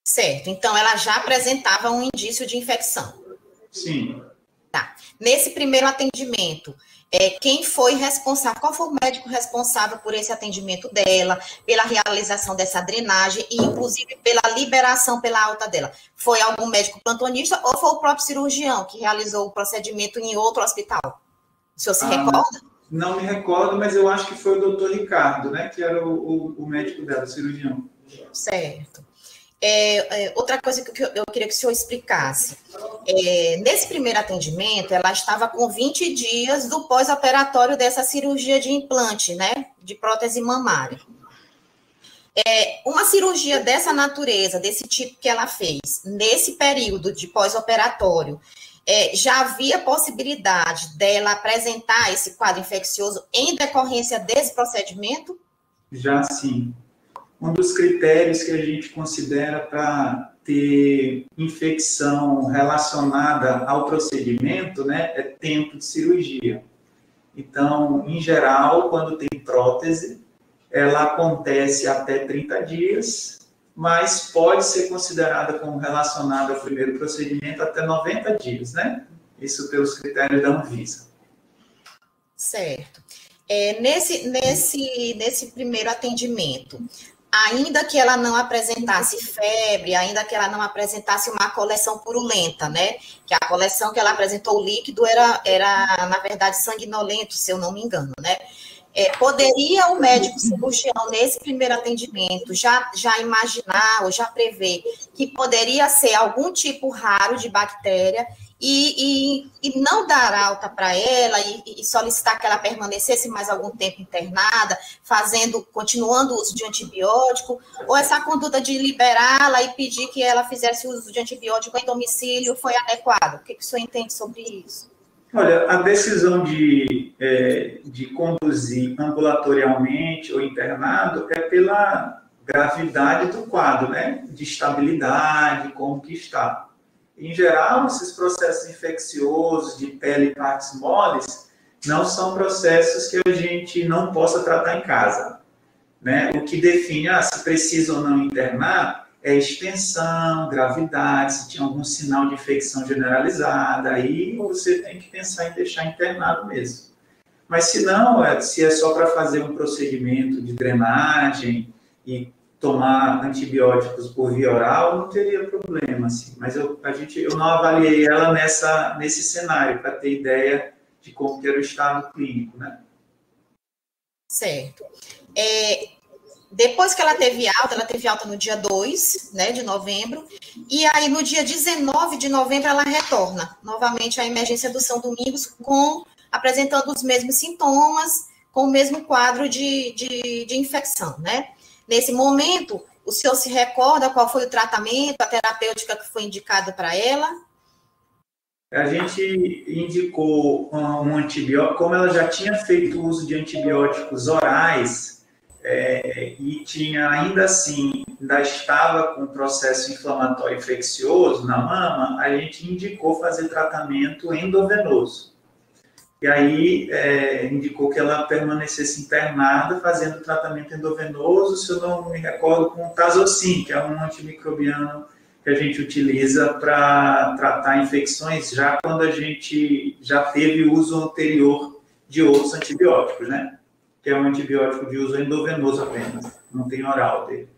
Certo, então ela já apresentava um indício de infecção. Sim. Tá. Nesse primeiro atendimento, quem foi responsável, qual foi o médico responsável por esse atendimento dela, pela realização dessa drenagem e, inclusive, pela liberação pela alta dela? Foi algum médico plantonista ou foi o próprio cirurgião que realizou o procedimento em outro hospital? O senhor se recorda? Não me recordo, mas eu acho que foi o doutor Ricardo, né, que era o médico dela, o cirurgião. Certo. Outra coisa que eu queria que o senhor explicasse. Nesse primeiro atendimento, ela estava com 20 dias do pós-operatório dessa cirurgia de implante, né? De prótese mamária. Uma cirurgia dessa natureza, desse tipo que ela fez, nesse período de pós-operatório, já havia possibilidade dela apresentar esse quadro infeccioso em decorrência desse procedimento? Já sim. Um dos critérios que a gente considera para ter infecção relacionada ao procedimento, né, é tempo de cirurgia. Então, em geral, quando tem prótese, ela acontece até 30 dias, mas pode ser considerada como relacionada ao primeiro procedimento até 90 dias, né? isso pelos critérios da Anvisa. Certo. Nesse primeiro atendimento, ainda que ela não apresentasse febre, ainda que ela não apresentasse uma coleção purulenta, né? Que a coleção que ela apresentou, o líquido, era na verdade, sanguinolento, se eu não me engano, né? Poderia o médico cirurgião, nesse primeiro atendimento, já imaginar ou já prever que poderia ser algum tipo raro de bactéria e não dar alta para ela e solicitar que ela permanecesse mais algum tempo internada, continuando o uso de antibiótico, ou essa conduta de liberá-la e pedir que ela fizesse uso de antibiótico em domicílio foi adequado? O que o senhor entende sobre isso? Olha, a decisão de conduzir ambulatorialmente ou internado é pela gravidade do quadro, né? De estabilidade, como que está. Em geral, esses processos infecciosos de pele e partes moles não são processos que a gente não possa tratar em casa, né? O que define se precisa ou não internar é extensão, gravidade, se tinha algum sinal de infecção generalizada, aí você tem que pensar em deixar internado mesmo. Mas se não, se é só para fazer um procedimento de drenagem e tomar antibióticos por via oral, não teria problema, assim. Mas eu não avaliei ela nesse cenário, para ter ideia de como que era o estado clínico, né? Certo. Depois que ela teve alta no dia 2, né, de novembro, e aí no dia 19 de novembro ela retorna novamente à emergência do São Domingos, apresentando os mesmos sintomas, com o mesmo quadro de infecção, né? Nesse momento, o senhor se recorda qual foi o tratamento, a terapêutica que foi indicada para ela? A gente indicou um antibiótico, como ela já tinha feito uso de antibióticos orais, e ainda estava com um processo inflamatório infeccioso na mama, a gente indicou fazer tratamento endovenoso. E aí indicou que ela permanecesse internada fazendo tratamento endovenoso, se eu não me recordo, com o Tazocin, que é um antimicrobiano que a gente utiliza para tratar infecções, já quando a gente já teve uso anterior de outros antibióticos, né? Que é um antibiótico de uso endovenoso apenas, não tem oral dele.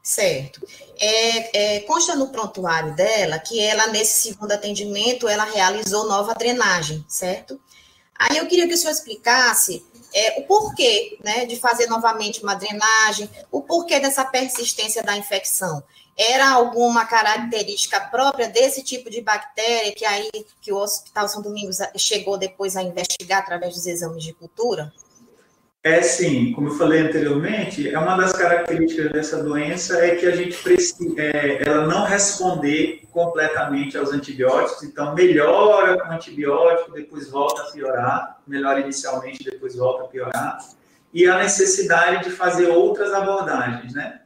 Certo. Consta no prontuário dela que ela, nesse segundo atendimento, ela realizou nova drenagem, certo? Aí eu queria que o senhor explicasse o porquê, né, de fazer novamente uma drenagem, o porquê dessa persistência da infecção. Era alguma característica própria desse tipo de bactéria que o Hospital São Domingos chegou depois a investigar através dos exames de cultura? Sim, como eu falei anteriormente, uma das características dessa doença é que a gente precisa, ela não responder completamente aos antibióticos, então melhora com antibiótico, depois volta a piorar, melhora inicialmente, depois volta a piorar, e a necessidade de fazer outras abordagens, né?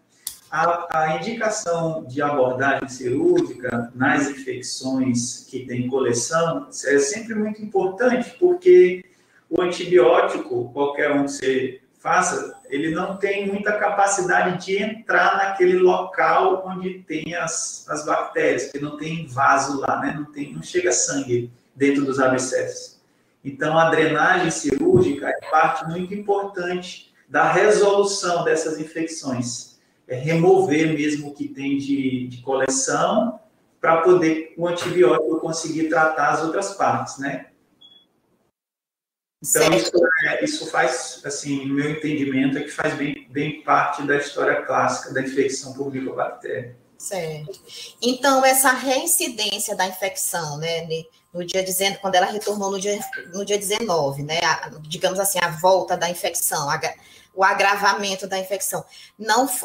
A indicação de abordagem cirúrgica nas infecções que têm coleção é sempre muito importante, porque o antibiótico, qualquer um que você faça, ele não tem muita capacidade de entrar naquele local onde tem as bactérias, porque não tem vaso lá, né? Não chega sangue dentro dos abscessos. Então, a drenagem cirúrgica é parte muito importante da resolução dessas infecções. Remover mesmo o que tem de coleção para poder o antibiótico conseguir tratar as outras partes, né? Então, isso faz, assim, no meu entendimento, que faz bem parte da história clássica da infecção por micobactéria. Certo. Então, essa reincidência da infecção, né, no dia quando ela retornou no dia 19, né, digamos assim, a volta da infecção, o agravamento da infecção,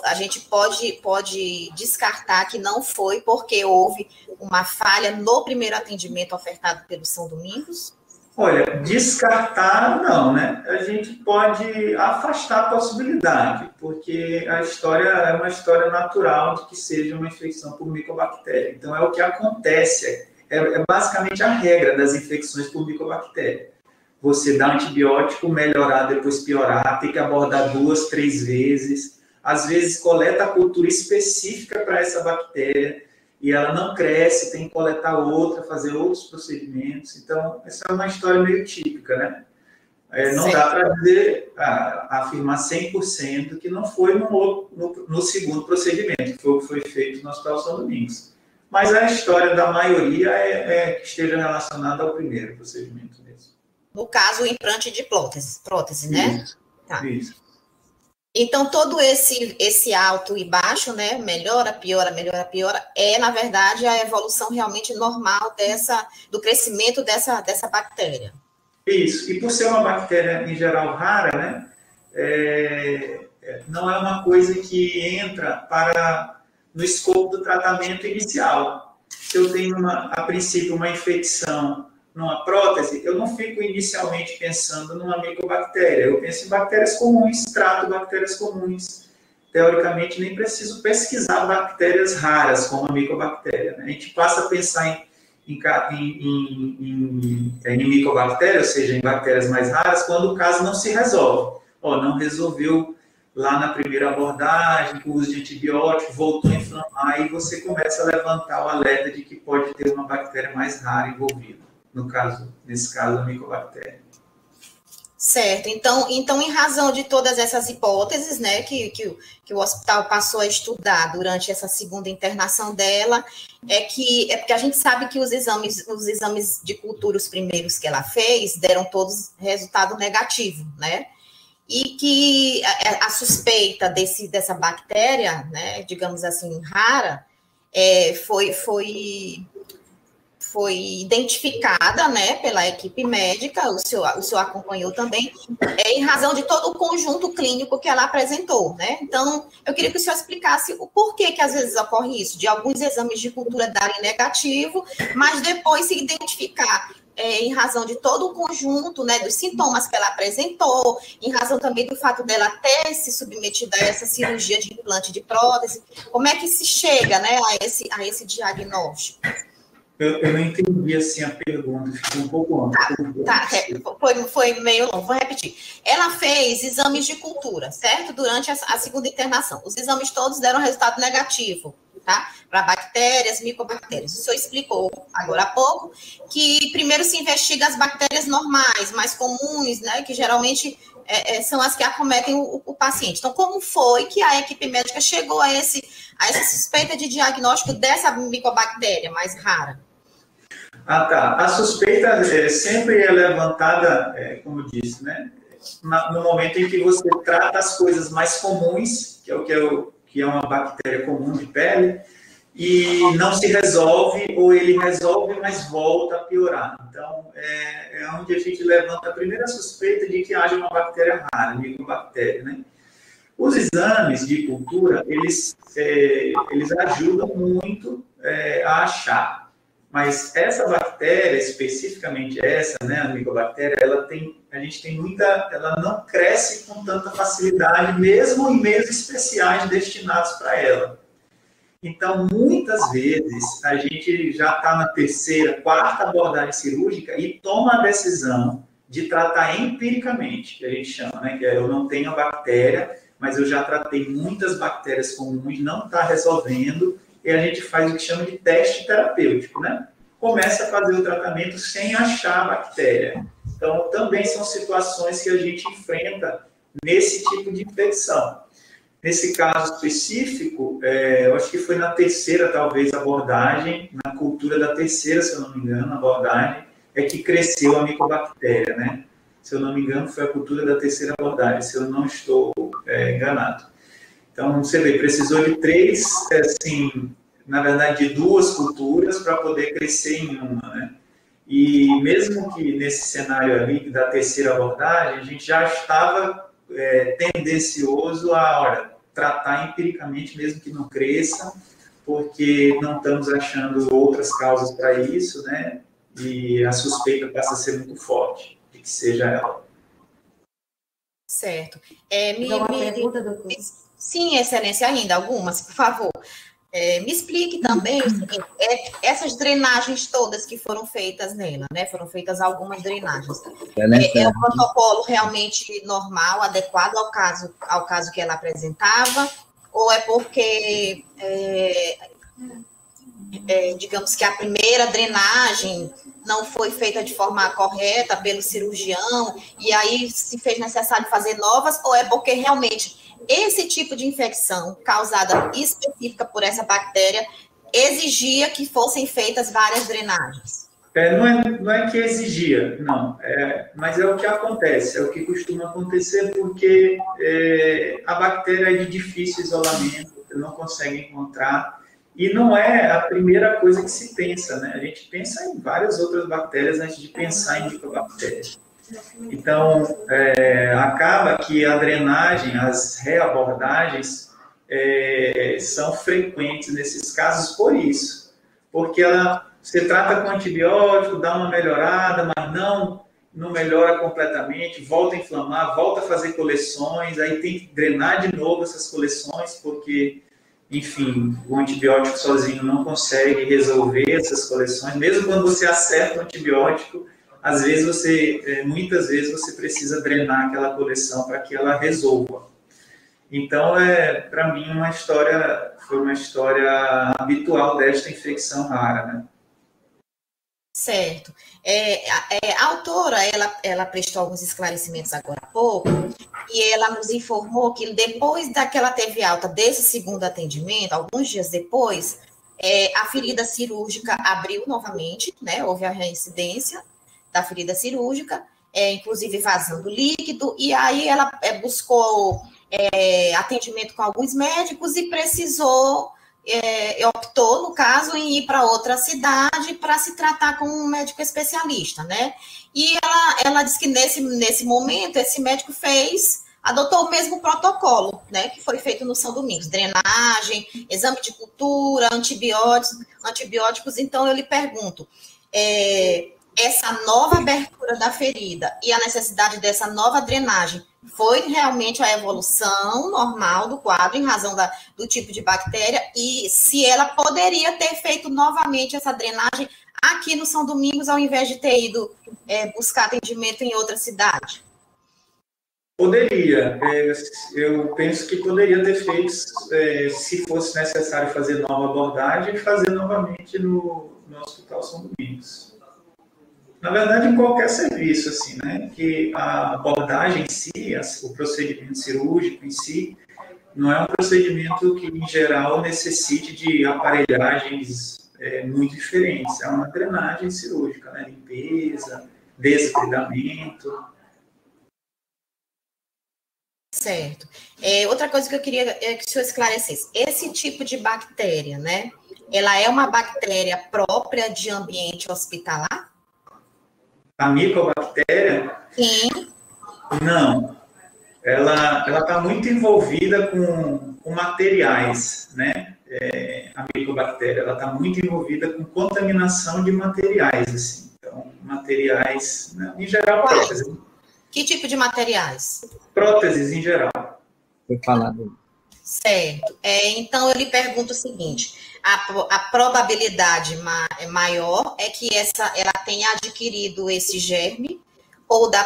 a gente pode descartar que não foi porque houve uma falha no primeiro atendimento ofertado pelo São Domingos? Olha, descartar não, né? A gente pode afastar a possibilidade, porque a história é uma história natural de que seja uma infecção por micobactéria. Então, é o que acontece, é basicamente a regra das infecções por micobactéria. Você dá antibiótico, melhorar, depois piorar, tem que abordar 2, 3 vezes. Às vezes, coleta a cultura específica para essa bactéria. e ela não cresce, tem que coletar outra, fazer outros procedimentos. Então, essa é uma história meio típica, né? Não dá para afirmar 100% que não foi no segundo procedimento, que foi o que foi feito no Hospital São Domingos. Mas a história da maioria é que esteja relacionada ao primeiro procedimento mesmo. No caso, o implante de prótese, né? Isso. Tá. Isso. Então, todo esse alto e baixo, né? Melhora, piora, na verdade, a evolução realmente normal do crescimento dessa bactéria. Isso. E por ser uma bactéria, em geral, rara, né? Não é uma coisa que entra no escopo do tratamento inicial. Se eu tenho, a princípio, uma infecção numa prótese, eu não fico inicialmente pensando numa micobactéria. Eu penso em bactérias comuns, trato bactérias comuns. Teoricamente, nem preciso pesquisar bactérias raras, como a micobactéria, né? A gente passa a pensar em micobactéria, ou seja, em bactérias mais raras, quando o caso não se resolve. Não resolveu lá na primeira abordagem, com o uso de antibiótico, voltou a inflamar, e você começa a levantar o alerta de que pode ter uma bactéria mais rara envolvida. Nesse caso, a micobactéria. Certo. Então, em razão de todas essas hipóteses, né, que o hospital passou a estudar durante essa segunda internação dela, é porque a gente sabe que os exames de cultura, os primeiros que ela fez, deram todos resultado negativo, né? E que a suspeita dessa bactéria, né, digamos assim, rara, foi identificada, né, pela equipe médica, o senhor acompanhou também, em razão de todo o conjunto clínico que ela apresentou, né? Então, eu queria que o senhor explicasse o porquê que às vezes ocorre isso, de alguns exames de cultura darem negativo, mas depois se identificar em razão de todo o conjunto, né, dos sintomas que ela apresentou, em razão também do fato dela ter se submetido a essa cirurgia de implante de prótese. Como é que se chega, né, a esse diagnóstico? Eu não entendi assim a pergunta, ficou um pouco amplo. Foi meio longo, vou repetir. Ela fez exames de cultura, certo? Durante a segunda internação. Os exames todos deram resultado negativo, tá? Para bactérias, micobactérias. O senhor explicou agora há pouco que primeiro se investiga as bactérias normais, mais comuns, né? Que geralmente são as que acometem o paciente. Então, como foi que a equipe médica chegou a essa suspeita de diagnóstico dessa micobactéria mais rara? Tá. A suspeita sempre é levantada, como eu disse, né? No momento em que você trata as coisas mais comuns, que é uma bactéria comum de pele, e não se resolve, ou ele resolve, mas volta a piorar. Então, é onde a gente levanta a primeira suspeita de que haja uma bactéria rara, micobactéria, né? Os exames de cultura, eles ajudam muito a achar. Mas essa bactéria, especificamente essa, né, a micobactéria, ela não cresce com tanta facilidade, mesmo em meios especiais destinados para ela. Então, muitas vezes, a gente já está na terceira, quarta abordagem cirúrgica e toma a decisão de tratar empiricamente, que a gente chama, né, que eu não tenho a bactéria, mas eu já tratei muitas bactérias comuns, não está resolvendo, e a gente faz o que chama de teste terapêutico, né? Começa a fazer o tratamento sem achar a bactéria. Então, também são situações que a gente enfrenta nesse tipo de infecção. Nesse caso específico, eu acho que foi na terceira, talvez, abordagem, na cultura da terceira, se eu não me engano, a abordagem, que cresceu a micobactéria, né? Se eu não me engano, foi a cultura da terceira abordagem, se eu não estou enganado. Então, você vê, precisou de 3, na verdade, de 2 culturas para poder crescer em uma, né? E mesmo que nesse cenário ali da terceira abordagem, a gente já estava tendencioso a tratar empiricamente, mesmo que não cresça, porque não estamos achando outras causas para isso, né? E a suspeita passa a ser muito forte de que seja ela. Certo. Uma pergunta, doutor? Sim, excelência, ainda algumas, por favor. Me explique também o seguinte, essas drenagens todas que foram feitas nela, né? Foram feitas algumas drenagens. É um protocolo realmente normal, adequado ao caso que ela apresentava, ou é porque digamos que a primeira drenagem não foi feita de forma correta pelo cirurgião, e aí se fez necessário fazer novas, ou é porque realmente esse tipo de infecção causada específica por essa bactéria exigia que fossem feitas várias drenagens? Não é que exigia, não, mas é o que acontece, é o que costuma acontecer, porque a bactéria é de difícil isolamento, você não consegue encontrar, e não é a primeira coisa que se pensa, né? A gente pensa em várias outras bactérias antes de pensar em micobactérias. Então, acaba que a drenagem, as reabordagens são frequentes nesses casos por isso, porque você trata com antibiótico, dá uma melhorada, mas não melhora completamente, volta a inflamar, volta a fazer coleções, aí tem que drenar de novo essas coleções, porque, enfim, o antibiótico sozinho não consegue resolver essas coleções, mesmo quando você acerta o antibiótico, às vezes muitas vezes você precisa drenar aquela coleção para que ela resolva. Então, para mim, foi uma história habitual desta infecção rara, né? Certo. A autora, ela prestou alguns esclarecimentos agora há pouco, e ela nos informou que depois que ela teve alta desse segundo atendimento, alguns dias depois, a ferida cirúrgica abriu novamente, né? Houve a reincidência da ferida cirúrgica, inclusive vazando líquido, e aí ela buscou atendimento com alguns médicos e optou, no caso, em ir para outra cidade para se tratar com um médico especialista, né? E ela disse que nesse momento, esse médico adotou o mesmo protocolo, né, que foi feito no São Domingos, drenagem, exame de cultura, antibióticos. Então, eu lhe pergunto, essa nova abertura da ferida e a necessidade dessa nova drenagem foi realmente a evolução normal do quadro em razão do tipo de bactéria, e se ela poderia ter feito novamente essa drenagem aqui no São Domingos ao invés de ter ido buscar atendimento em outra cidade? Poderia. Eu penso que poderia ter feito, se fosse necessário fazer nova abordagem, fazer novamente no Hospital São Domingos. Na verdade, em qualquer serviço, assim, né? Que a abordagem em si, o procedimento cirúrgico em si, não é um procedimento que, em geral, necessite de aparelhagens muito diferentes. É uma drenagem cirúrgica, né? Limpeza, desbridamento. Certo. Outra coisa que eu queria que o senhor esclarecesse. Esse tipo de bactéria, né? Ela é uma bactéria própria de ambiente hospitalar? A micobactéria? Sim. Não. Ela está muito envolvida com materiais, né? A micobactéria, ela está muito envolvida com contaminação de materiais, assim. Então, materiais, né? Em geral, próteses. Que tipo de materiais? Próteses, em geral. Foi falado. Certo. Então, eu lhe pergunto o seguinte, a probabilidade maior é que ela tenha adquirido esse germe ou da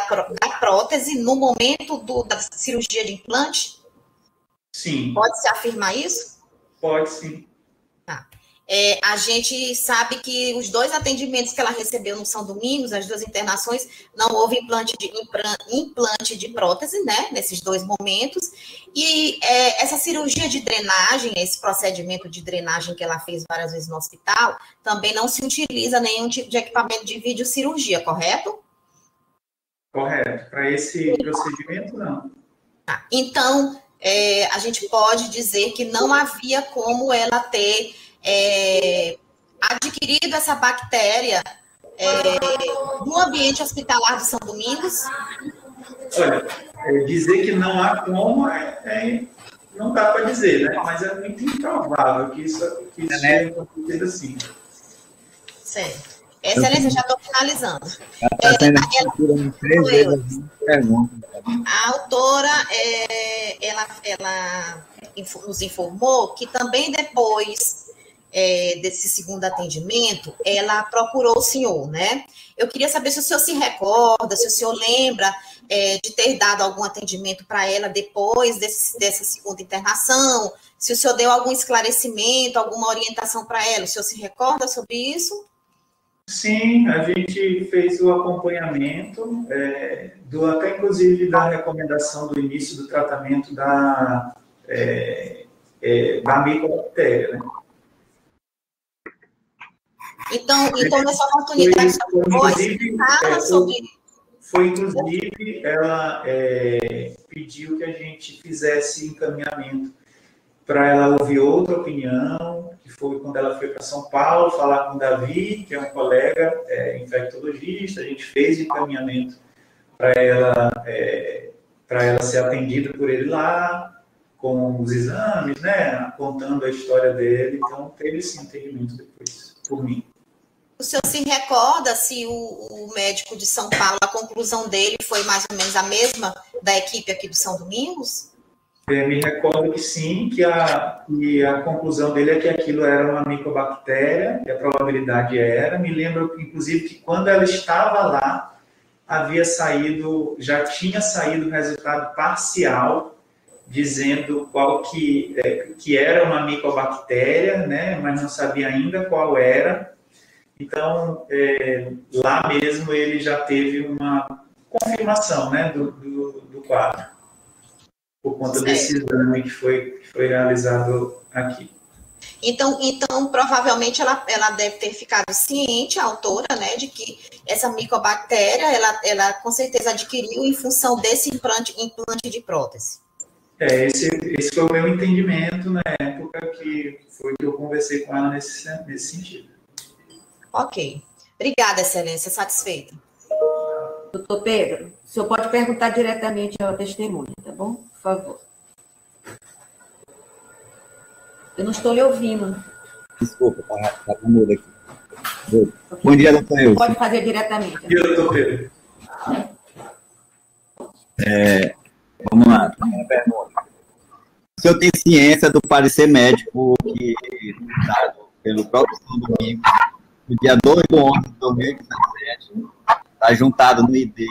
prótese no momento da cirurgia de implante? Sim. Pode-se afirmar isso? Pode, sim. Tá. A gente sabe que os 2 atendimentos que ela recebeu no São Domingos, as 2 internações, não houve implante de prótese, né, nesses 2 momentos, e essa cirurgia de drenagem, esse procedimento de drenagem que ela fez várias vezes no hospital, também não se utiliza nenhum tipo de equipamento de videocirurgia, correto? Correto. Para esse procedimento, não. Tá. Então, a gente pode dizer que não havia como ela ter adquirido essa bactéria no ambiente hospitalar do São Domingos? Olha, dizer que não há como não dá para dizer, né? Mas é muito improvável que isso tenha acontecido assim. Certo. Excelência, já estou finalizando. A autora, ela nos informou que também depois desse segundo atendimento, ela procurou o senhor, né? Eu queria saber se o senhor se recorda, se o senhor lembra de ter dado algum atendimento para ela depois dessa segunda internação, se o senhor deu algum esclarecimento, alguma orientação para ela, o senhor se recorda sobre isso? Sim, a gente fez o acompanhamento, até inclusive da recomendação do início do tratamento da micobactéria, né? Então nessa oportunidade, inclusive, ela pediu que a gente fizesse encaminhamento para ela ouvir outra opinião, que foi quando ela foi para São Paulo falar com o Davi, que é um colega infectologista. A gente fez o encaminhamento para ela ser atendida por ele lá, com os exames, né, contando a história dele. Então, teve sim atendimento depois, por mim. O senhor se recorda se o médico de São Paulo, a conclusão dele foi mais ou menos a mesma da equipe aqui do São Domingos? Me recordo que sim, que a conclusão dele é que aquilo era uma micobactéria, que a probabilidade era. Me lembro, inclusive, que quando ela estava lá, já tinha saído o resultado parcial, dizendo qual que era uma micobactéria, né, mas não sabia ainda qual era. Então, lá mesmo ele já teve uma confirmação, né, do quadro, por conta desse exame que foi realizado aqui. Então, provavelmente ela deve ter ficado ciente, a autora, né, de que essa micobactéria, ela com certeza adquiriu em função desse implante de prótese. Esse foi o meu entendimento na época, que foi que eu conversei com ela nesse sentido. Ok. Obrigada, Excelência. Satisfeita. Doutor Pedro, o senhor pode perguntar diretamente ao testemunha, tá bom? Por favor. Eu não estou lhe ouvindo. Desculpa, tá com mudo aqui. Bom dia, doutor Wilson. Pode fazer diretamente. Bom dia, doutor Pedro. Vamos lá, primeira pergunta. O senhor tem ciência do parecer médico que dado pelo próprio São Domingos, no dia 2 de 11 de 2017, está juntado no ID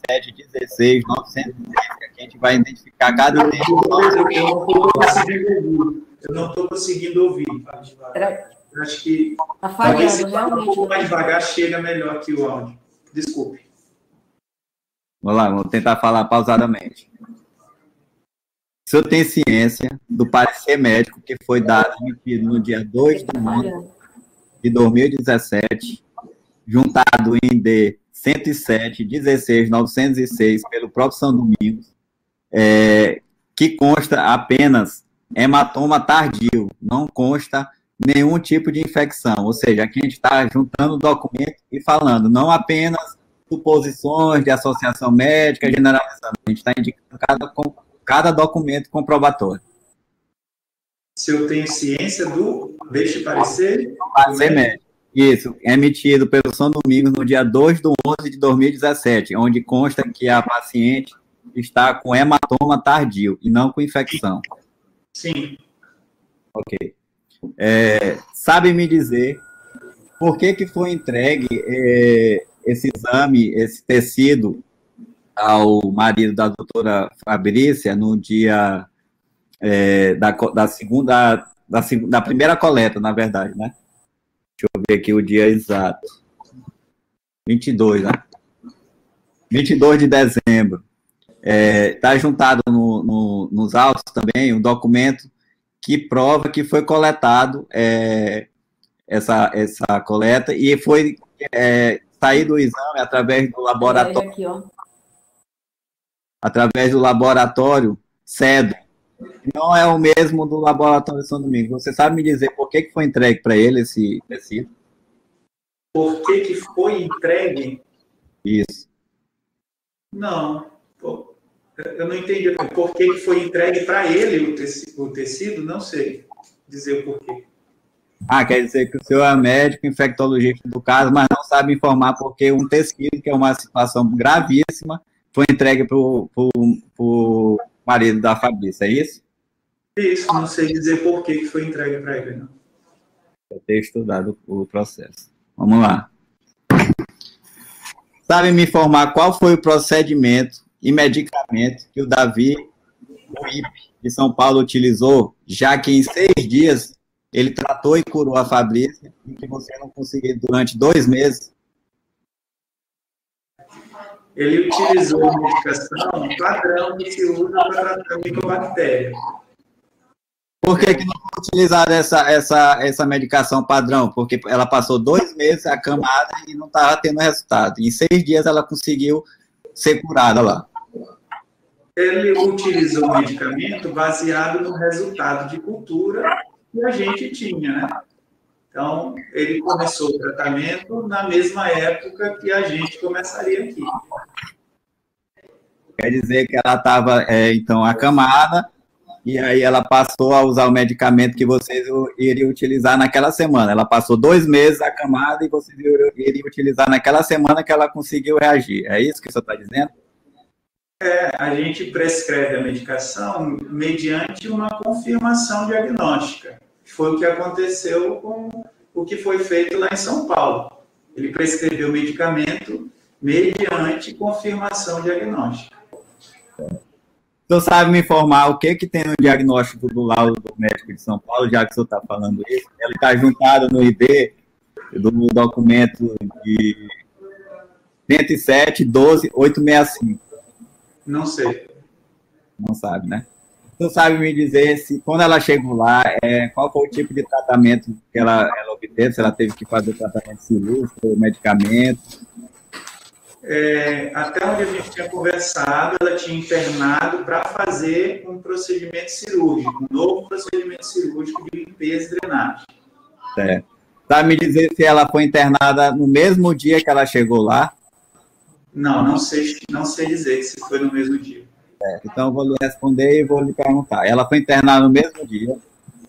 107 16 906, que a gente vai identificar cada um. Eu não estou conseguindo ouvir. Acho que está falhando, realmente. Um pouco mais devagar chega melhor aqui o áudio. Desculpe. Vamos lá, vamos tentar falar pausadamente. O senhor tem ciência do parecer médico que foi dado no dia 2 de 11 de 2017, juntado em D 107 16 906 pelo próprio São Domingos, que consta apenas hematoma tardio, não consta nenhum tipo de infecção. Ou seja, aqui a gente está juntando o documento e falando, não apenas suposições de associação médica generalizando, a gente está indicando cada documento comprobatório. Se eu tenho ciência deste parecer? Parecer médico. Isso, emitido pelo São Domingos no dia 2 de 11 de 2017, onde consta que a paciente está com hematoma tardio e não com infecção. Sim. Ok. Sabe me dizer por que foi entregue esse exame, esse tecido, ao marido da doutora Fabrícia no dia da primeira coleta, na verdade, né? Deixa eu ver aqui o dia exato. 22, né? 22 de dezembro. Está juntado nos autos também um documento que prova que foi coletado essa coleta e foi saído o exame através do laboratório. Aqui, ó. Através do laboratório CEDO. Não é o mesmo do laboratório São Domingos. Você sabe me dizer por que foi entregue para ele esse tecido? Por que foi entregue? Isso. Não. Eu não entendi. Por que foi entregue para ele o tecido? Não sei dizer o porquê. Quer dizer que o senhor é médico infectologista do caso, mas não sabe informar porque um tecido, que é uma situação gravíssima, foi entregue para o marido da Fabrícia, é isso? Isso, não sei dizer por que foi entregue para ele, não. Eu ter estudado o processo. Vamos lá. Sabe me informar qual foi o procedimento e medicamento que o Davi, o IP de São Paulo, utilizou, já que em 6 dias ele tratou e curou a Fabrícia e que você não conseguiu durante 2 meses? Ele utilizou a medicação padrão que se usa para tratar a micobactéria. Por que não foi utilizada essa medicação padrão? Porque ela passou 2 meses acamada e não estava tendo resultado. Em 6 dias ela conseguiu ser curada lá. Ele utilizou o medicamento baseado no resultado de cultura que a gente tinha, né? Então, ele começou o tratamento na mesma época que a gente começaria aqui. Quer dizer que ela estava, então, acamada, e aí ela passou a usar o medicamento que vocês iriam utilizar naquela semana. Ela passou 2 meses acamada e vocês iriam utilizar naquela semana que ela conseguiu reagir. É isso que o senhor está dizendo? A gente prescreve a medicação mediante uma confirmação diagnóstica. Foi o que aconteceu com o que foi feito lá em São Paulo. Ele prescreveu o medicamento mediante confirmação diagnóstica. Você sabe me informar o que tem no diagnóstico do laudo do médico de São Paulo, já que o senhor está falando isso? Ele está juntado no ID do documento de 107.12.865. Não sei. Não sabe, né? Você sabe me dizer se, quando ela chegou lá, qual foi o tipo de tratamento que ela obteve? Se ela teve que fazer tratamento cirúrgico, medicamento? Até onde a gente tinha conversado, ela tinha internado para fazer um procedimento cirúrgico, um novo procedimento cirúrgico de limpeza e drenagem. Certo. Sabe me dizer se ela foi internada no mesmo dia que ela chegou lá? Não sei dizer se foi no mesmo dia. Então, eu vou lhe responder e vou lhe perguntar. Ela foi internada no mesmo dia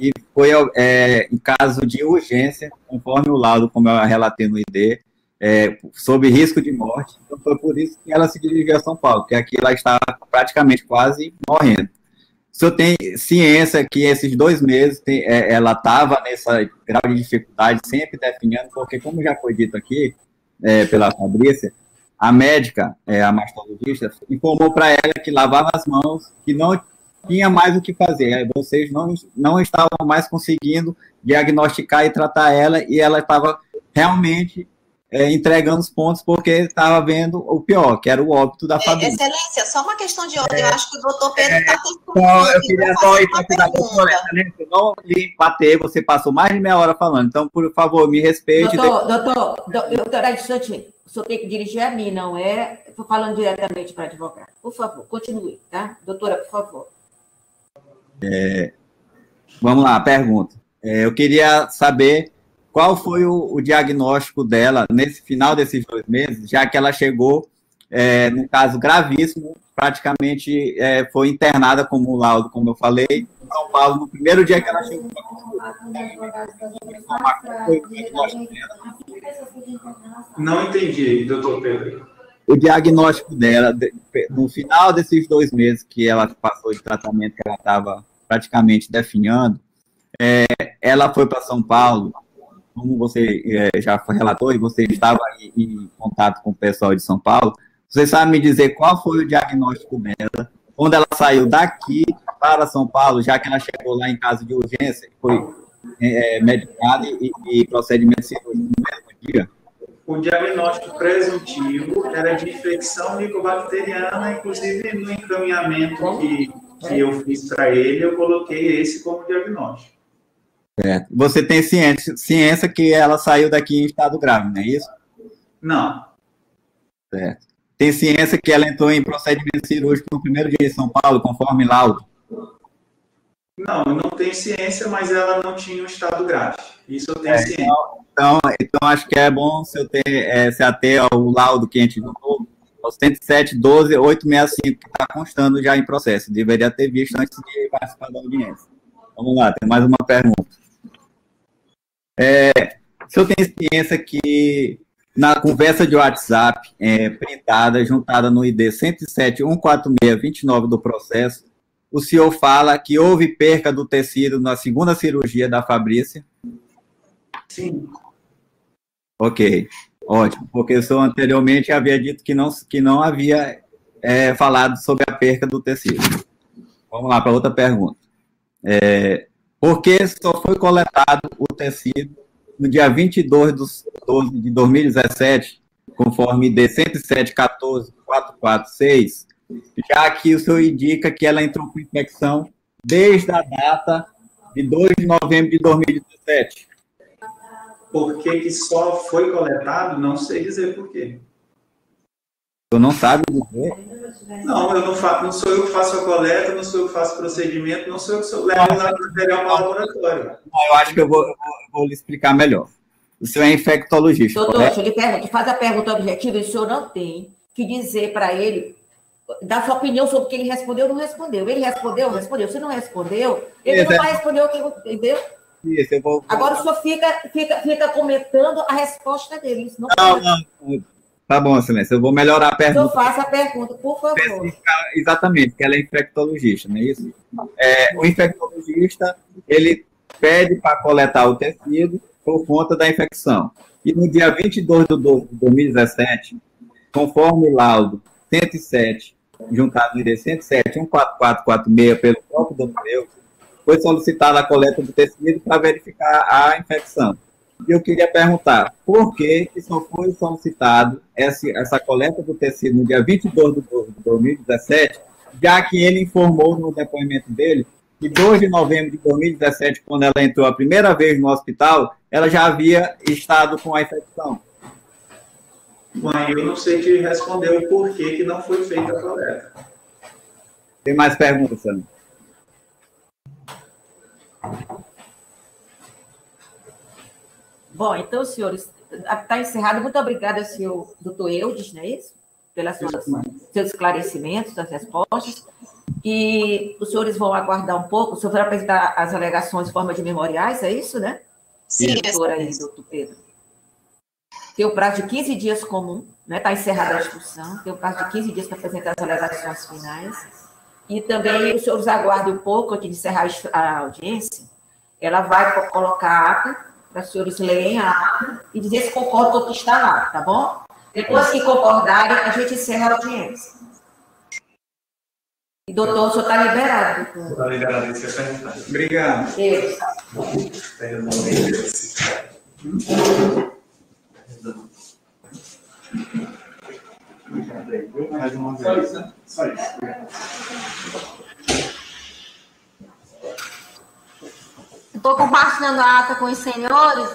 e foi em caso de urgência, conforme o laudo, como eu relatei no ID, sob risco de morte. Então, foi por isso que ela se dirigiu a São Paulo, porque aqui ela estava praticamente quase morrendo. O senhor tem ciência que esses 2 meses ela estava nessa grau de dificuldade, sempre definhando, porque, como já foi dito aqui pela Fabrícia, a médica, a mastologista, informou para ela que lavava as mãos, que não tinha mais o que fazer. Vocês não estavam mais conseguindo diagnosticar e tratar ela, e ela estava realmente entregando os pontos porque estava vendo o pior, que era o óbito da família. Excelência, só uma questão de ordem. Eu acho que o doutor Pedro está eu queria só não lhe bater, você passou mais de meia hora falando, então, por favor, me respeite. Doutor Edson, o senhor tem que dirigir a mim, não é? Estou falando diretamente para advogado. Por favor, continue, tá? Doutora, por favor. Vamos lá, pergunta. Eu queria saber qual foi o diagnóstico dela nesse final desses 2 meses, já que ela chegou, num caso gravíssimo, praticamente foi internada como laudo, como eu falei, em São Paulo, no primeiro dia que ela chegou. Não entendi, doutor Pedro. O diagnóstico dela, no final desses 2 meses que ela passou de tratamento, que ela estava praticamente definhando, ela foi para São Paulo, como você já relatou, e você estava em contato com o pessoal de São Paulo, você sabe me dizer qual foi o diagnóstico dela, quando ela saiu daqui para São Paulo, já que ela chegou lá em caso de urgência, foi medicada e procedimento cirúrgico no mesmo dia? O diagnóstico presuntivo era de infecção micobacteriana, inclusive no encaminhamento que eu fiz para ele, eu coloquei esse como diagnóstico. Você tem ciência que ela saiu daqui em estado grave, não é isso? Não. Certo. Tem ciência que ela entrou em procedimento cirúrgico no primeiro dia em São Paulo, conforme laudo? Não, eu não tenho ciência, mas ela não tinha um estado grave. Isso eu tenho ciência. Então, acho que é bom se ater ao laudo que a gente notou, ao 107.12.865, que está constando já em processo. Deveria ter visto antes de participar da audiência. Vamos lá, tem mais uma pergunta. O senhor tem ciência que na conversa de WhatsApp, printada, juntada no ID 107.146.29 do processo, o senhor fala que houve perca do tecido na segunda cirurgia da Fabrícia? Sim. Ok, ótimo, porque o senhor anteriormente havia dito que não havia falado sobre a perca do tecido. Vamos lá para outra pergunta. Por que só foi coletado o tecido no dia 22 de 12 de 2017, conforme D107.14.446, já que o senhor indica que ela entrou com infecção desde a data de 2 de novembro de 2017? Por que só foi coletado? Não sei dizer por quê. O senhor não sabe dizer? Não, eu não sou eu que faço a coleta, não sou eu que faço o procedimento, não sou eu que levo o material para o laboratório. Eu acho que eu vou lhe explicar melhor. O senhor é infectologista, doutor, correto? deixa eu lhe perguntar, faz a pergunta objetiva e o senhor não tem que dizer para ele, dar sua opinião sobre o que ele respondeu ou não respondeu. Ele respondeu, respondeu. Se não respondeu, ele não vai responder o que entendeu? Isso, eu vou... Agora o senhor fica comentando a resposta dele. Isso não. Tá bom, excelência. Eu vou melhorar a pergunta. Eu faço a pergunta, por favor. Exatamente, que ela é infectologista, não é isso? O infectologista, ele pede para coletar o tecido por conta da infecção. E no dia 22 de 12 de 2017, conforme o laudo 107, juntado no ID 107.14446 pelo próprio doutor, foi solicitada a coleta do tecido para verificar a infecção. E eu queria perguntar, por que só foi solicitado essa coleta do tecido no dia 22 de 12 de 2017, já que ele informou no depoimento dele que 2 de novembro de 2017, quando ela entrou a primeira vez no hospital, ela já havia estado com a infecção? Mãe, eu não sei te responder o porquê que não foi feita a coleta. Tem mais perguntas, Sandra? Bom, então, senhores, está encerrado. Muito obrigada, senhor doutor Eudes, não é isso? Pelos seus esclarecimentos, das respostas. E os senhores vão aguardar um pouco. O senhor vai apresentar as alegações em forma de memoriais, é isso, né? Sim, doutor aí, doutor Pedro. Tem o prazo de 15 dias comum, né? Está encerrada a instrução. Tem o prazo de 15 dias para apresentar as alegações finais. E também os senhores aguardem um pouco, antes de encerrar a audiência. Ela vai colocar a ata, para os senhores lerem a ata e dizer se concordam com o que está lá, tá bom? Depois que concordarem, a gente encerra a audiência. E, doutor, o senhor está liberado, doutor. Está liberado, isso é perguntar. Obrigado. Deus. Mais uma vez. Só isso. Estou compartilhando a ata com os senhores.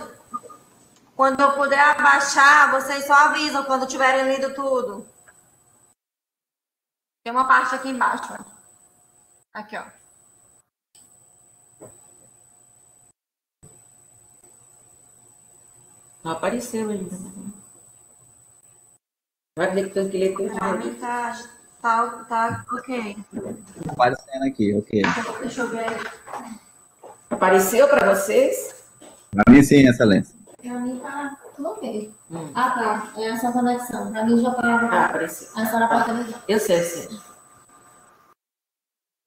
Quando eu puder abaixar, vocês só avisam quando tiverem lido tudo. Tem uma parte aqui embaixo. Ó. Aqui, ó. Não apareceu ainda. Vai ter que ler tudo. Para mim tá ok. Aparecendo aqui, ok. Deixa eu ver. Apareceu para vocês? Para mim, sim, excelência. Para mim tá tudo ok. Ah, tá. É essa conexão. Para mim já tá. Apareceu. A senhora pode ver. Eu sei.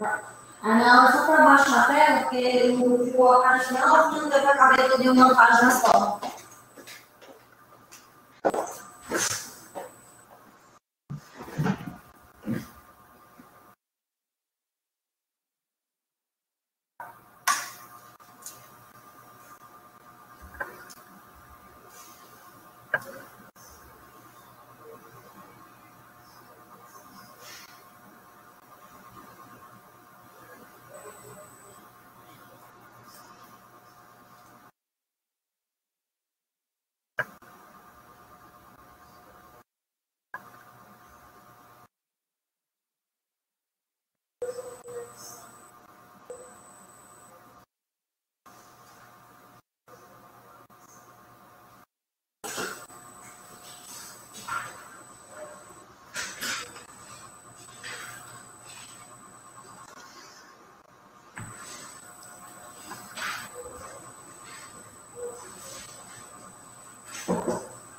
Ah, não, só para baixar a tela, porque não ficou a página, não deu para caber tudo em uma página só.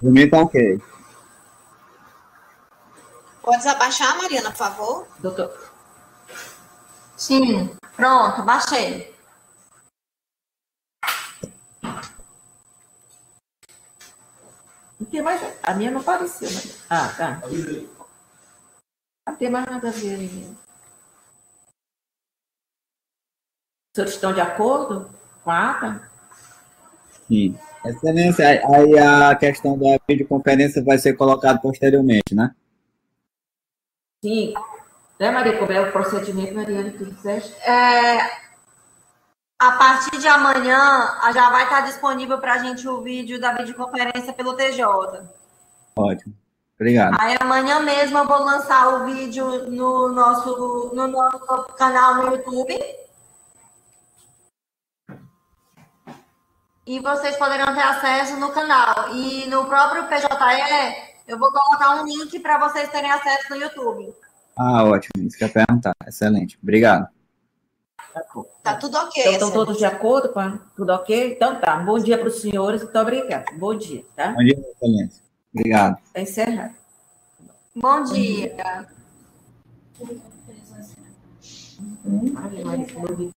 Para mim, tá ok. Pode abaixar, Mariana, por favor? Doutor. Sim, pronto, baixei. tem mais. A minha não apareceu, mas. Ah, tá. Não tem mais nada a ver aí. Os senhores estão de acordo com a ata? Sim. Excelência, aí a questão da videoconferência vai ser colocada posteriormente, né? Sim. Né, Maria? Como é o procedimento, Mariana, que disseste? A partir de amanhã, já vai estar disponível para a gente o vídeo da videoconferência pelo TJ. Ótimo. Obrigado. Aí amanhã mesmo eu vou lançar o vídeo no nosso canal no YouTube. E vocês poderão ter acesso no canal. E no próprio PJE, eu vou colocar um link para vocês terem acesso no YouTube. Ah, ótimo. Isso que eu ia perguntar. Excelente. Obrigado. Tá tudo ok. Então, estão todos de acordo? Tudo ok? Então tá. Bom dia para os senhores. Muito obrigada. Bom dia, tá? Bom dia, excelência. Obrigado. Está encerrado. Bom dia. Ai, Maria,